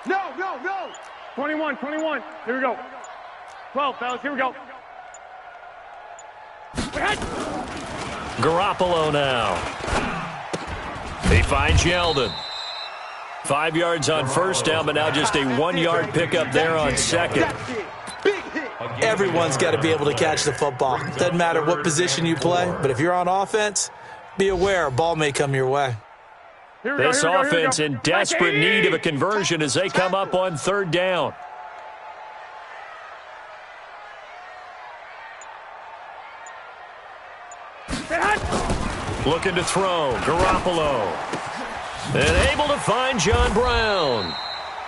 No. 21. Here we go. 12, fellas. Here we go. Garoppolo now. He finds Yeldon. 5 yards on 1st down, but now just a 1-yard pickup there on 2nd. Big hit. Everyone's got to be able to catch the football. Doesn't matter what position you play, but if you're on offense, be aware a ball may come your way. This offense in desperate need of a conversion as they come up on 3rd down. Looking to throw. Garoppolo. And able to find John Brown.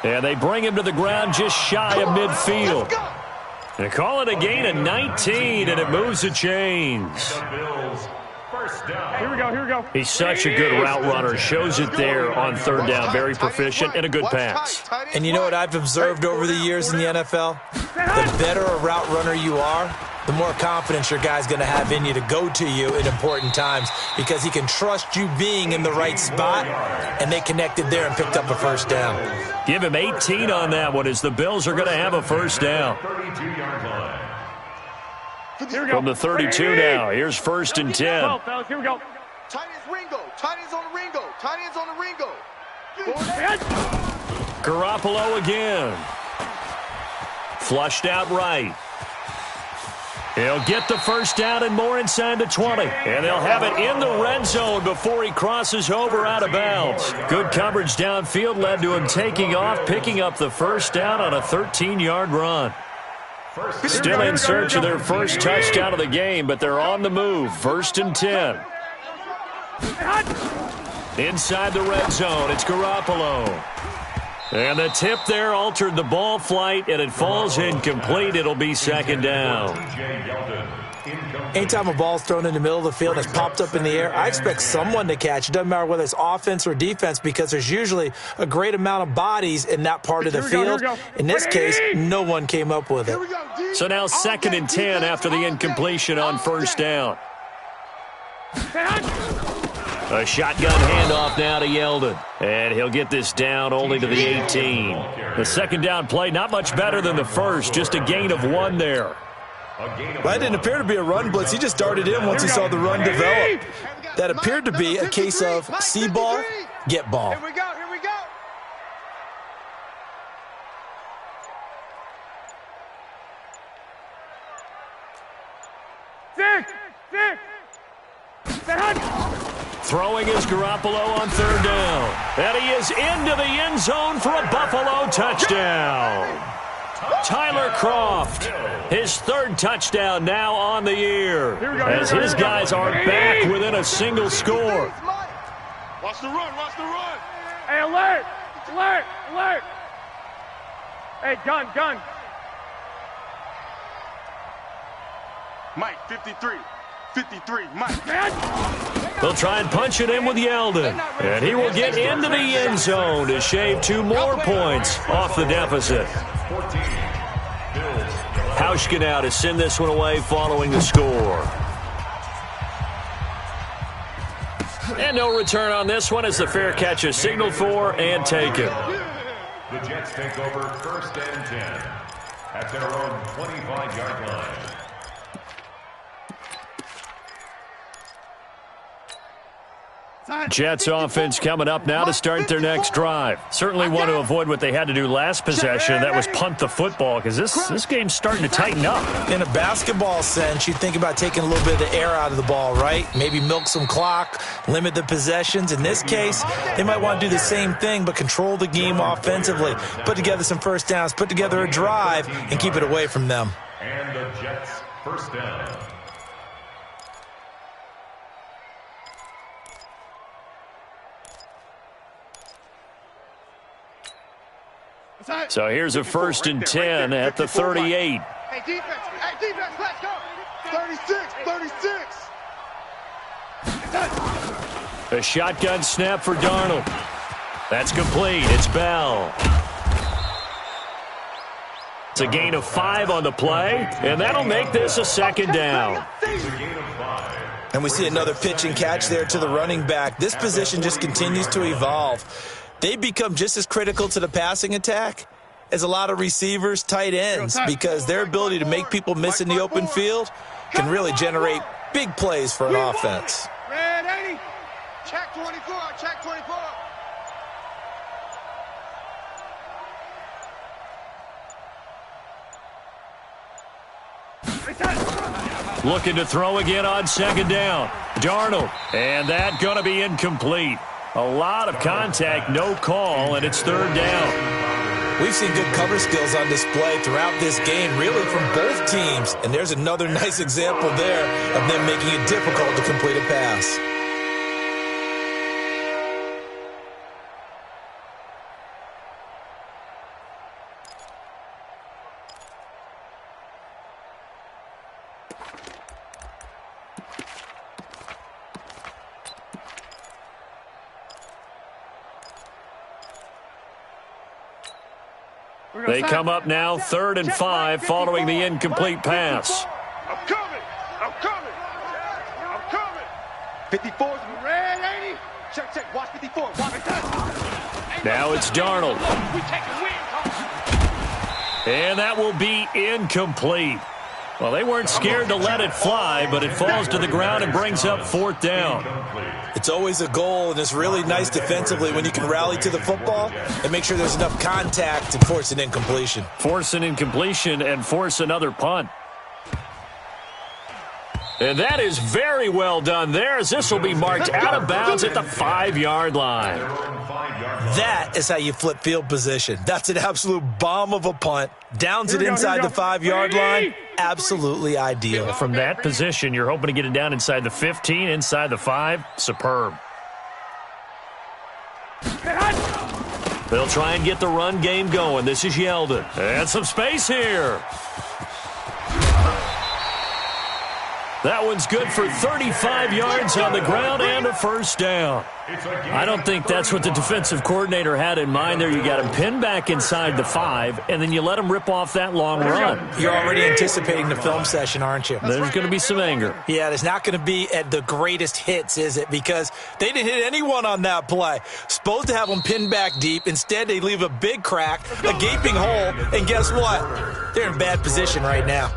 And they bring him to the ground just shy of midfield. They call it a gain of 19, and it moves the chains. Here we go. He's such a good route runner. Shows it there on 3rd down. Very proficient and a good pass. And you know what I've observed over the years in the NFL? The better a route runner you are, the more confidence your guy's going to have in you to go to you at important times because he can trust you being in the right spot, and they connected there and picked up a 1st down. Give him 18 on that one as the Bills are going to have a 1st down. From the 32 now, here's 1st and 10. 12, fellas. Here we go. Tight ends Ringo. Tight ends on the Ringo. Tight ends on the Ringo. Garoppolo again. Flushed out right. He'll get the 1st down and more inside the 20. And they'll have it in the red zone before he crosses over out of bounds. Good coverage downfield led to him taking off, picking up the 1st down on a 13-yard run. Still in search of their 1st touchdown of the game, but they're on the move. 1st and 10. Inside the red zone, it's Garoppolo. And the tip there altered the ball flight, and it falls incomplete. It'll be 2nd down. Anytime a ball's thrown in the middle of the field and it's popped up in the air, I expect someone to catch. It doesn't matter whether it's offense or defense because there's usually a great amount of bodies in that part of the field. In this case, no one came up with it. So now 2nd and 10 after the incompletion on 1st down. A shotgun handoff now to Yeldon. And he'll get this down only to the 18. The 2nd down play, not much better than the 1st, just a gain of 1 there. Well, it didn't appear to be a run blitz. He just darted in once he saw the run develop. That appeared to be a case of see ball, get ball. Here we go. 6. Throwing is Garoppolo on 3rd down. And he is into the end zone for a Buffalo touchdown. Tyler Kroft, his 3rd touchdown now on the year, as his guys are back within a single score. Watch the run. Hey, alert. Hey, gun. Mike, 53, Mike. They'll try and punch it in with Yeldon. And he will get into the end zone to shave 2 more points off the deficit. Hauschka now to send this one away following the score. And no return on this one as the fair catch is signaled for and taken. The Jets take over 1st and 10 at their own 25-yard line. Jets offense coming up now to start their next drive. Certainly want to avoid what they had to do last possession. That was punt the football because this game's starting to tighten up. In a basketball sense, you think about taking a little bit of the air out of the ball, right? Maybe milk some clock, limit the possessions. In this case, they might want to do the same thing but control the game offensively. Put together some first downs, put together a drive, and keep it away from them. And the Jets first down. So here's a 1st and 10 at the 38. Hey, defense, let's go. 36. A shotgun snap for Darnold. That's complete. It's Bell. It's a gain of 5 on the play, and that'll make this a 2nd down. And we see another pitch and catch there to the running back. This position just continues to evolve. They become just as critical to the passing attack as a lot of receivers, tight ends, because their ability to make people miss in the open field can really generate big plays for an offense. Red 80. Check 24. Check 24. Looking to throw again on 2nd down. Darnold, and that going to be incomplete. A lot of contact, no call, and it's 3rd down. We've seen good cover skills on display throughout this game, really from both teams. And there's another nice example there of them making it difficult to complete a pass. They come up now 3rd and 5 following the incomplete pass. I'm coming. 54's red 80. Check. Watch 54. Watch it. Now it's Darnold. And that will be incomplete. Well, they weren't scared to let it fly, but it falls to the ground and brings up 4th down. It's always a goal, and it's really nice defensively when you can rally to the football and make sure there's enough contact to force an incompletion. Force an incompletion and force another punt. And that is very well done there, as this will be marked out of bounds at the 5-yard line. That is how you flip field position. That's an absolute bomb of a punt. Downs it inside the 5-yard line. Absolutely ideal. From that position, you're hoping to get it down inside the 15, inside the 5. Superb. They'll try and get the run game going. This is Yeldon. And some space here. That one's good for 35 yards on the ground and a 1st down. I don't think that's what the defensive coordinator had in mind there. You got him pinned back inside the 5, and then you let him rip off that long run. You're already anticipating the film session, aren't you? There's going to be some anger. Yeah, there's not going to be at the greatest hits, is it? Because they didn't hit anyone on that play. Supposed to have them pinned back deep. Instead, they leave a big crack, a gaping hole, and guess what? They're in bad position right now.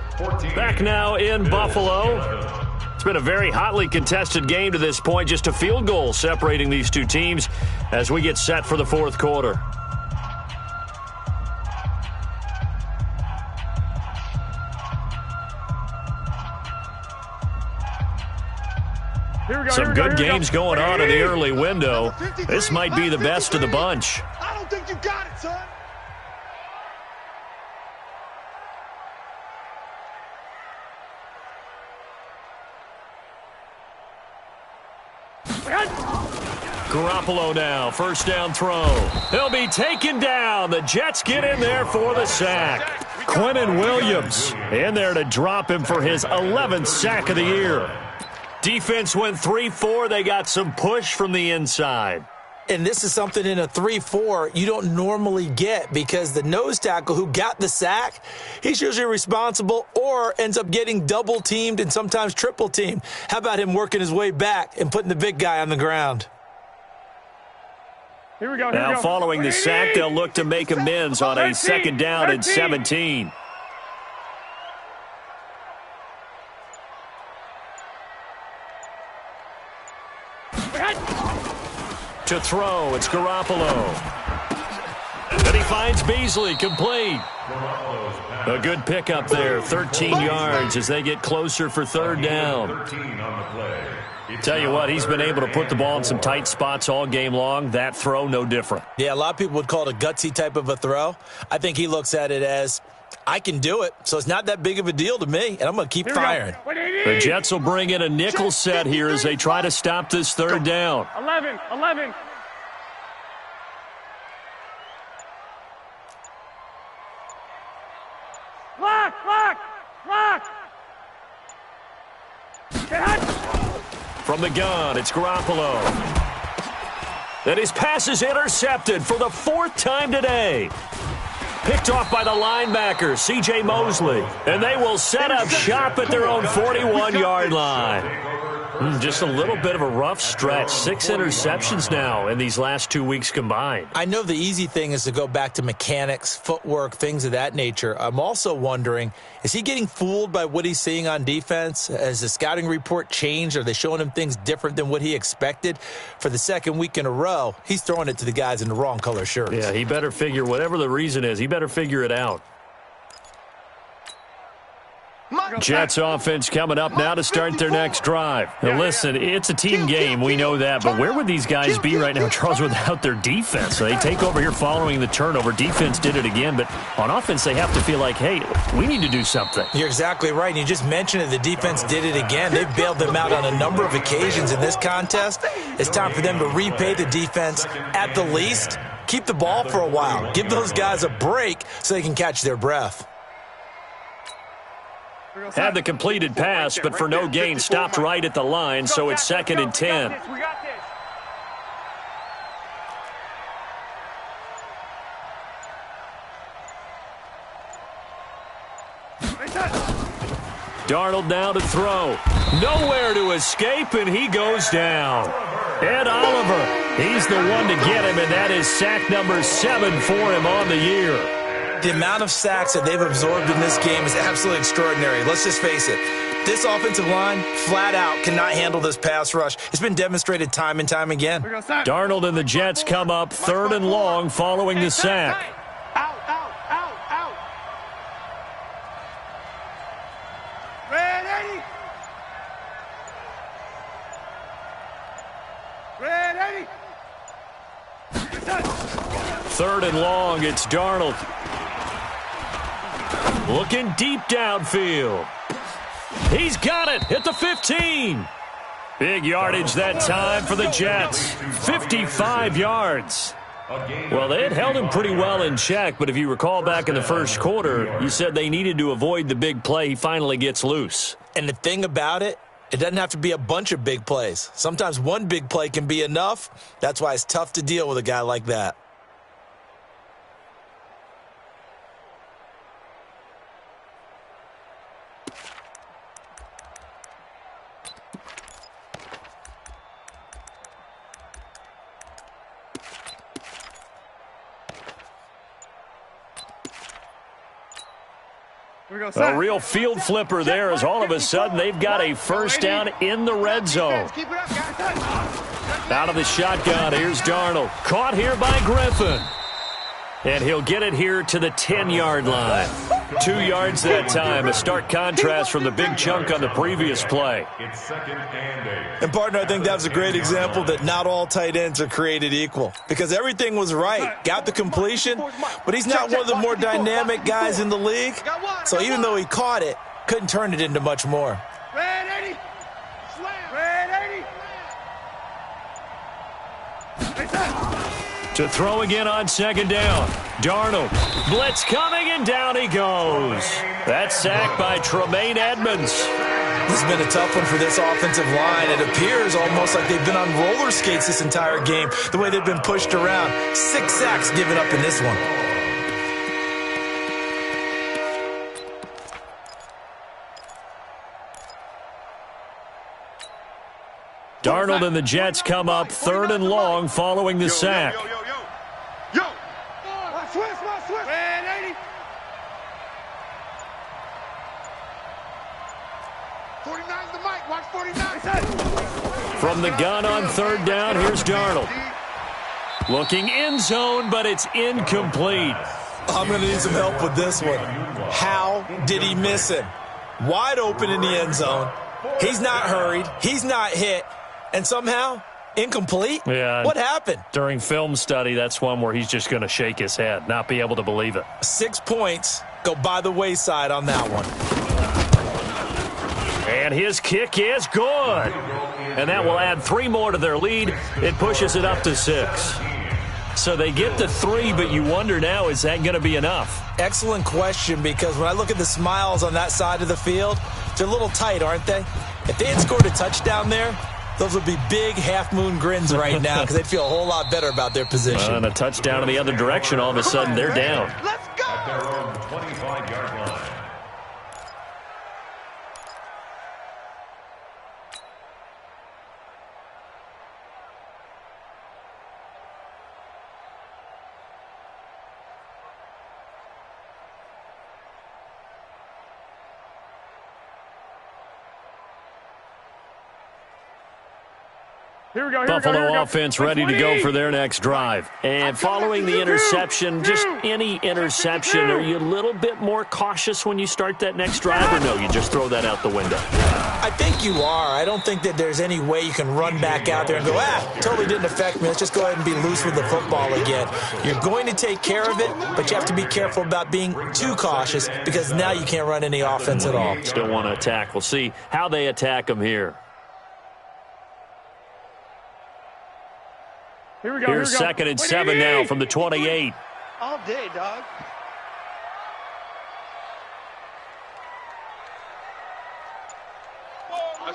Back now in Buffalo. It's been a very hotly contested game to this point. Just a field goal separating these two teams as we get set for the 4th quarter. Some good games going on in the early window. This might be the best of the bunch. I don't think you got it, son. Garoppolo now, 1st down throw. He'll be taken down. The Jets get in there for the sack. Quinnen Williams in there to drop him for his 11th sack of the year. Defense went 3-4. They got some push from the inside. And this is something in a 3-4 you don't normally get because the nose tackle who got the sack, he's usually responsible or ends up getting double-teamed and sometimes triple-teamed. How about him working his way back and putting the big guy on the ground? Here we go. Now, following the sack, they'll look to make amends on a 2nd down and 17. To throw, it's Garoppolo. And he finds Beasley, complete. A good pickup there, 13 yards as they get closer for 3rd down. Tell you what, he's been able to put the ball in some tight spots all game long. That throw, no different. Yeah, a lot of people would call it a gutsy type of a throw. I think he looks at it as, I can do it, so it's not that big of a deal to me, and I'm going to keep firing. The Jets will bring in a nickel set here as they try to stop this 3rd down. 11. Lock. From the gun, it's Garoppolo. And his pass is intercepted for the 4th time today. Picked off by the linebacker, C.J. Mosley. And they will set up shop at their own 41-yard line. Just a little bit of a rough stretch. 6 interceptions now in these last 2 weeks combined. I know the easy thing is to go back to mechanics, footwork, things of that nature. I'm also wondering, is he getting fooled by what he's seeing on defense? Has the scouting report changed? Are they showing him things different than what he expected? For the 2nd week in a row, he's throwing it to the guys in the wrong color shirts. Yeah, he better figure, whatever the reason is, he better figure it out. Jets offense coming up now to start their next drive. Now listen, it's a team game, we know that, but where would these guys be right now, Charles, without their defense? So they take over here following the turnover. Defense did it again, but on offense they have to feel like, hey, we need to do something. You're exactly right. And you just mentioned it, the defense did it again. They've bailed them out on a number of occasions in this contest. It's time for them to repay the defense at the least. Keep the ball for a while. Give those guys a break so they can catch their breath. Had the completed pass, but for no gain, stopped right at the line, so it's 2nd and 10. We got this. Darnold now to throw. Nowhere to escape, and he goes down. Ed Oliver, he's the one to get him, and that is sack number 7 for him on the year. The amount of sacks that they've absorbed in this game is absolutely extraordinary. Let's just face it. This offensive line, flat out, cannot handle this pass rush. It's been demonstrated time and time again. Darnold and the Jets come up 3rd and long following the sack. Out. Red 80. 3rd and long, it's Darnold. Looking deep downfield. He's got it at the 15. Big yardage that time for the Jets. 55 yards. Well, they had held him pretty well in check, but if you recall back in the 1st quarter, you said they needed to avoid the big play. He finally gets loose. And the thing about it, it doesn't have to be a bunch of big plays. Sometimes one big play can be enough. That's why it's tough to deal with a guy like that. A real field flipper there as all of a sudden they've got a 1st down in the red zone. Out of the shotgun, here's Darnold. Caught here by Griffin. And he'll get it here to the 10-yard line. 2 yards that time, a stark contrast from the big chunk on the previous play. It's 2nd and 8. And, partner, I think that was a great example that not all tight ends are created equal because everything was right. Got the completion, but he's not one of the more dynamic guys in the league. So even though he caught it, couldn't turn it into much more. Red 80. Red 80. To throw again on 2nd down. Darnold. Blitz coming, and down he goes. That's sacked by Tremaine Edmonds. It's been a tough one for this offensive line. It appears almost like they've been on roller skates this entire game, the way they've been pushed around. 6 sacks given up in this one. Darnold and the Jets come up 3rd and long following the sack. Yo! Swiss! Man, 80! 49's the mic. Watch 49. From the gun on 3rd down, here's Darnold. Looking end zone, but it's incomplete. I'm going to need some help with this one. How did he miss him? Wide open in the end zone. He's not hurried. He's not hit. And somehow, incomplete? Yeah. What happened? During film study, that's one where he's just going to shake his head, not be able to believe it. 6 points go by the wayside on that one. And his kick is good. And that will add 3 more to their lead. It pushes it up to 6. So they get to 3, but you wonder now, is that going to be enough? Excellent question, because when I look at the smiles on that side of the field, they're a little tight, aren't they? If they had scored a touchdown there, those would be big half-moon grins right now because they'd feel a whole lot better about their position. And a touchdown in the other direction, all of a sudden they're down. Let's go! At their own 25-yard line. Here we go. Buffalo offense ready to go for their next drive. And following the interception, just any interception, are you a little bit more cautious when you start that next drive, or no, you just throw that out the window? I think you are. I don't think that there's any way you can run back out there and go, totally didn't affect me. Let's just go ahead and be loose with the football again. You're going to take care of it, but you have to be careful about being too cautious because now you can't run any offense at all. Still want to attack. We'll see how they attack them here. Here we go. Here's 2nd and 7 now from the 28. All day, dog.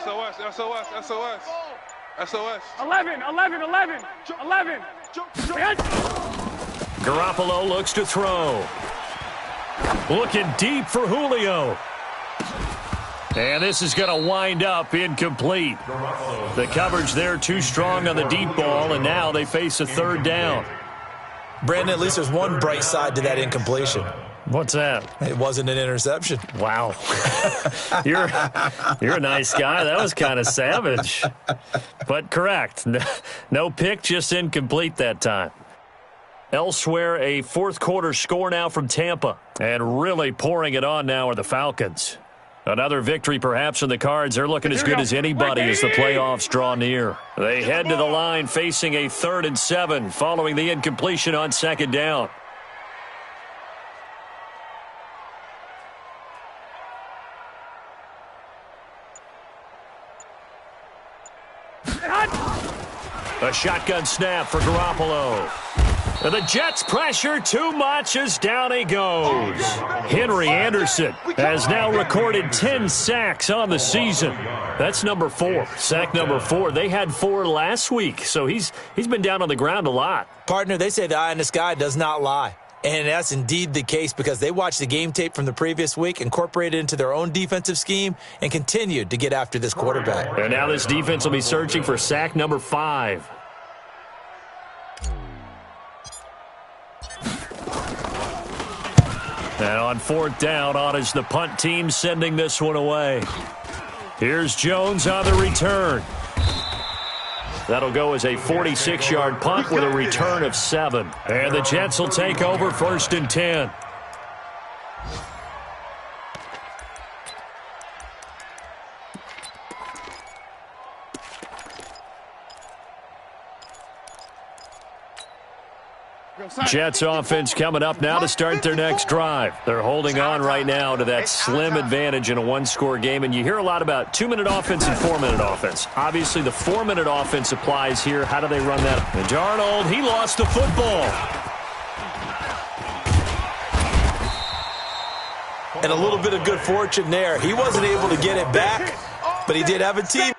SOS. 11. Garoppolo looks to throw. Looking deep for Julio. And this is going to wind up incomplete. The coverage there too strong on the deep ball, and now they face a 3rd down. Brandon, at least there's one bright side to that incompletion. What's that? It wasn't an interception. Wow. You're a nice guy. That was kind of savage. But correct. No pick, just incomplete that time. Elsewhere, a 4th quarter score now from Tampa. And really pouring it on now are the Falcons. Another victory perhaps in the cards. They're looking as good as anybody as the playoffs draw near. They head to the line facing a 3rd and 7 following the incompletion on 2nd down. A shotgun snap for Garoppolo. And the Jets pressure too much as down he goes. Henry Anderson has now recorded 10 sacks on the season. That's number 4. Sack number 4. They had 4 last week, so he's been down on the ground a lot. Partner, they say the eye in the sky does not lie. And that's indeed the case because they watched the game tape from the previous week, incorporated it into their own defensive scheme, and continued to get after this quarterback. And now this defense will be searching for sack number 5. And on 4th down, on is the punt team sending this one away. Here's Jones on the return. That'll go as a 46-yard punt with a return of 7. And the Jets will take over 1st and 10. Jets offense coming up now to start their next drive. They're holding on right now to that slim advantage in a 1-score game, and you hear a lot about 2-minute offense and 4-minute offense. Obviously, the 4-minute offense applies here. How do they run that? And Darnold, he lost the football. And a little bit of good fortune there. He wasn't able to get it back, but he did have a team.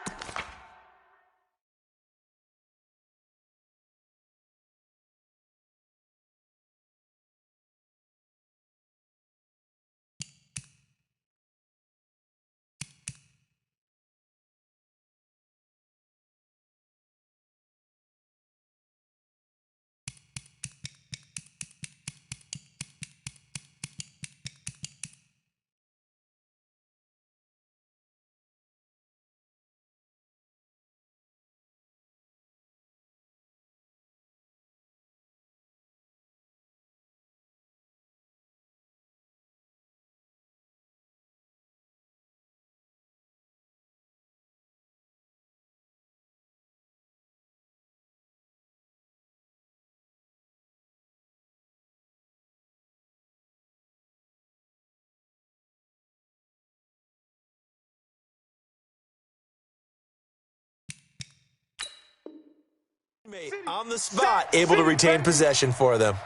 On the spot, able to retain possession for them.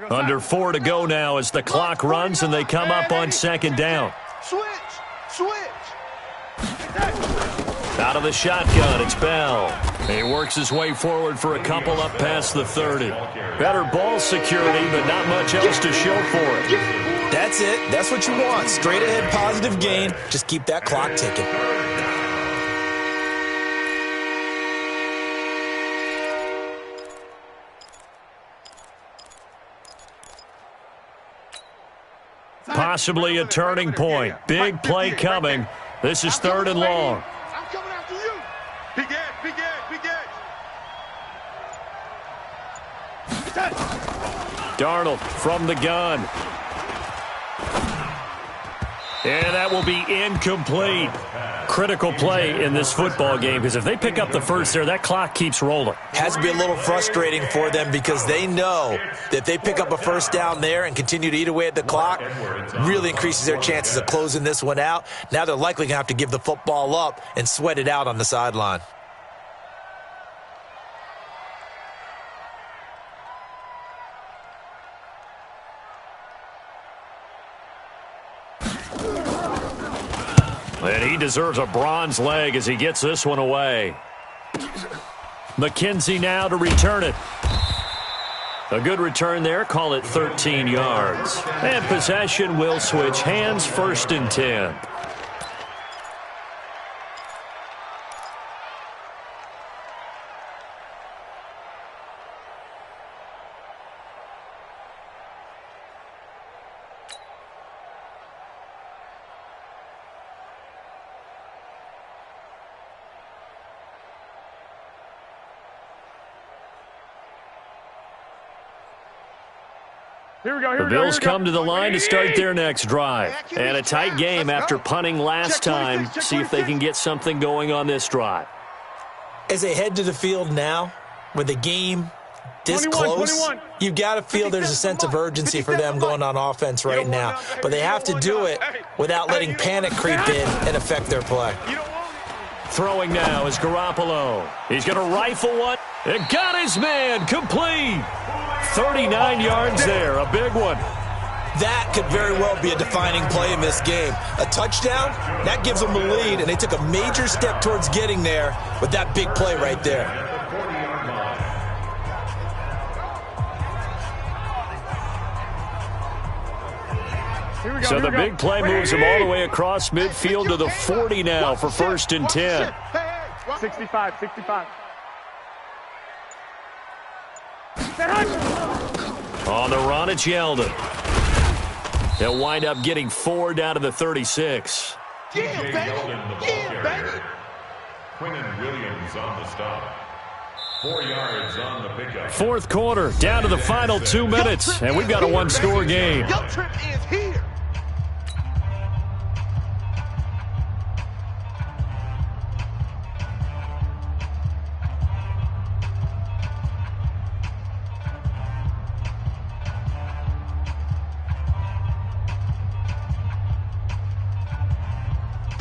Under 4 to go now as the clock runs and they come up on second down. Switch. Out of the shotgun, it's Bell. He works his way forward for a couple up past the 30. Better ball security, but not much else to show for it. That's it. That's what you want. Straight ahead positive gain. Just keep that clock ticking. Possibly a turning point. Big play coming. This is 3rd and long. I'm coming after you. Big edge. Darnold from the gun. And that will be incomplete. Critical play in this football game because if they pick up the first there, that clock keeps rolling. Has to be a little frustrating for them because they know that if they pick up a first down there and continue to eat away at the clock, really increases their chances of closing this one out. Now they're likely going to have to give the football up and sweat it out on the sideline. And he deserves a bronze leg as he gets this one away. McKenzie now to return it. A good return there. Call it 13 yards. And possession will switch hands. 1st and 10. The Bills come to the line to start their next drive. And a tight game after punting last time. See if they can get something going on this drive. As they head to the field now, with the game this close, you've got to feel there's a sense of urgency for them going on offense right now. But they have to do it without letting panic creep in and affect their play. Throwing now is Garoppolo. He's going to rifle one. And got his man complete. 39 yards there, a big one. That could very well be a defining play in this game. A touchdown, that gives them the lead, and they took a major step towards getting there with that big play right there. So the big play moves them all the way across midfield to the 40 now for 1st and 10. 65. On the run, it's Yeldon. They'll wind up getting 4 down to the 36. Yeah, baby. Quinnen Williams on the stop. 4 yards on the pickup. 4th quarter, down to the final 2 minutes, and we've got a one-score game. Your trip is here.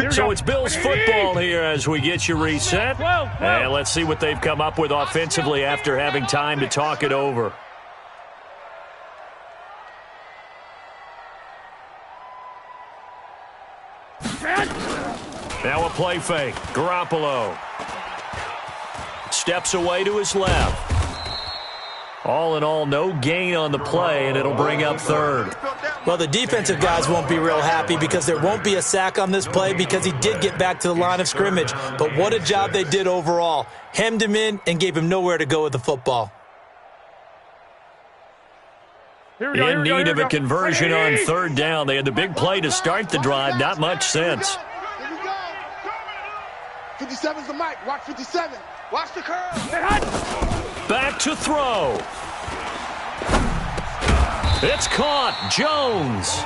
So it's Bills football here as we get you reset. And let's see what they've come up with offensively after having time to talk it over. Now a play fake. Garoppolo steps away to his left. All in all, no gain on the play, and it'll bring up third. Well, the defensive guys won't be real happy because there won't be a sack on this play because he did get back to the line of scrimmage. But what a job they did overall. Hemmed him in and gave him nowhere to go with the football. In need of a conversion on third down. They had the big play to start the drive. Not much sense. 57's the mic. Watch 57. Watch the curl. Back to throw. It's caught. Jones.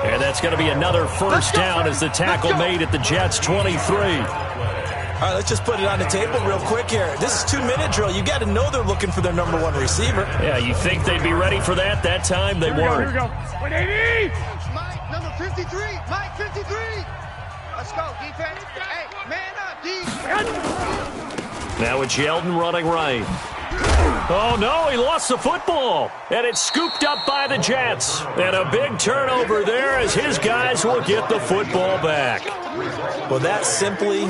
And that's going to be another first down as the tackle made at the Jets' 23. All right, let's just put it on the table real quick here. This is 2-minute drill. You got to know they're looking for their number one receiver. Yeah, you think they'd be ready for that? That time they weren't. Here we go. 180. Mike, number 53. Mike, 53. Let's go, defense. Hey, man up, defense. Now it's Yeldon running right. Oh, no, he lost the football. And it's scooped up by the Jets. And a big turnover there as his guys will get the football back. Well, that simply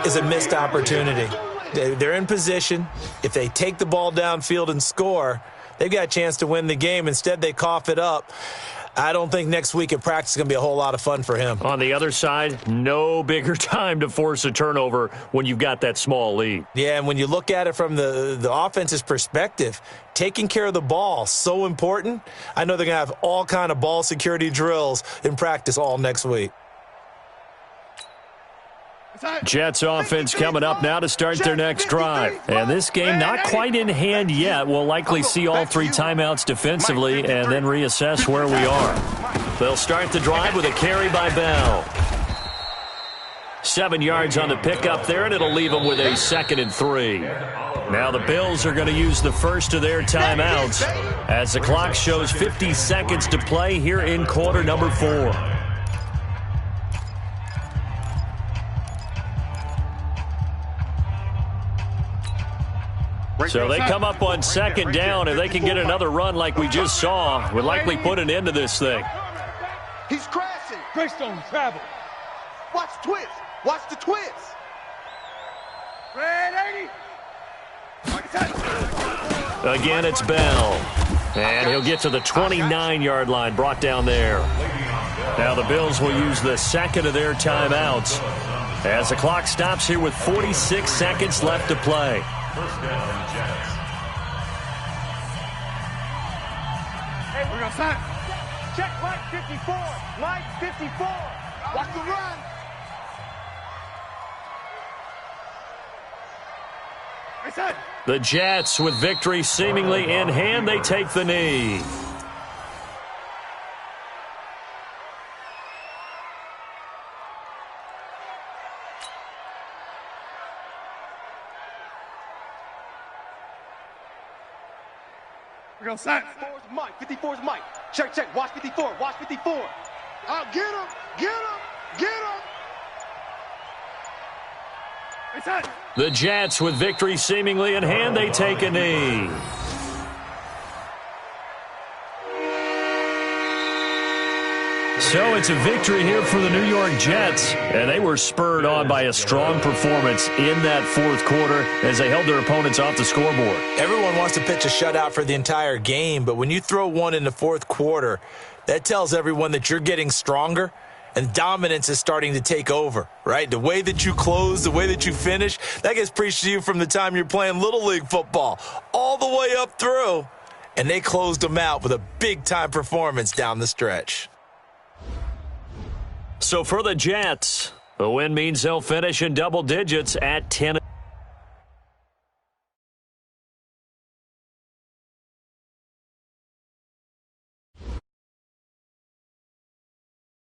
is a missed opportunity. They're in position. If they take the ball downfield and score, they've got a chance to win the game. Instead, they cough it up. I don't think next week in practice is going to be a whole lot of fun for him. On the other side, no bigger time to force a turnover when you've got that small lead. Yeah, and when you look at it from the offense's perspective, taking care of the ball, so important. I know they're going to have all kind of ball security drills in practice all next week. Jets offense coming up now to start their next drive. And this game not quite in hand yet. We'll likely see all three timeouts defensively and then reassess where we are. They'll start the drive with a carry by Bell. 7 yards on the pickup there, and it'll leave them with a 2nd and 3. Now the Bills are going to use the first of their timeouts as the clock shows 50 seconds to play here in quarter number 4. So they come up on 2nd down. If they can get another run like we just saw, would likely put an end to this thing. He's crashing. Greystone travel. Watch the twist. Watch the twist. Red 80. Again, it's Bell. And he'll get to the 29-yard line, brought down there. Now the Bills will use the 2nd of their timeouts as the clock stops here with 46 seconds left to play. First down, Jets. Hey, we're going to sign. Check Mike 54. Mike 54. Watch the run. The Jets with victory seemingly in hand, they take the knee. We're going to sign. 54's Mike. 54's Mike. Check, check. Watch 54. Watch 54. Get him. Get him. Get him. The Jets with victory seemingly in hand, they take a knee. So it's a victory here for the New York Jets, and they were spurred on by a strong performance in that fourth quarter as they held their opponents off the scoreboard. Everyone wants to pitch a shutout for the entire game, but when you throw one in the fourth quarter, that tells everyone that you're getting stronger and dominance is starting to take over, right? The way that you close, the way that you finish, that gets preached to you from the time you're playing Little League football all the way up through, and they closed them out with a big-time performance down the stretch. So for the Jets, the win means they'll finish in double digits at 10.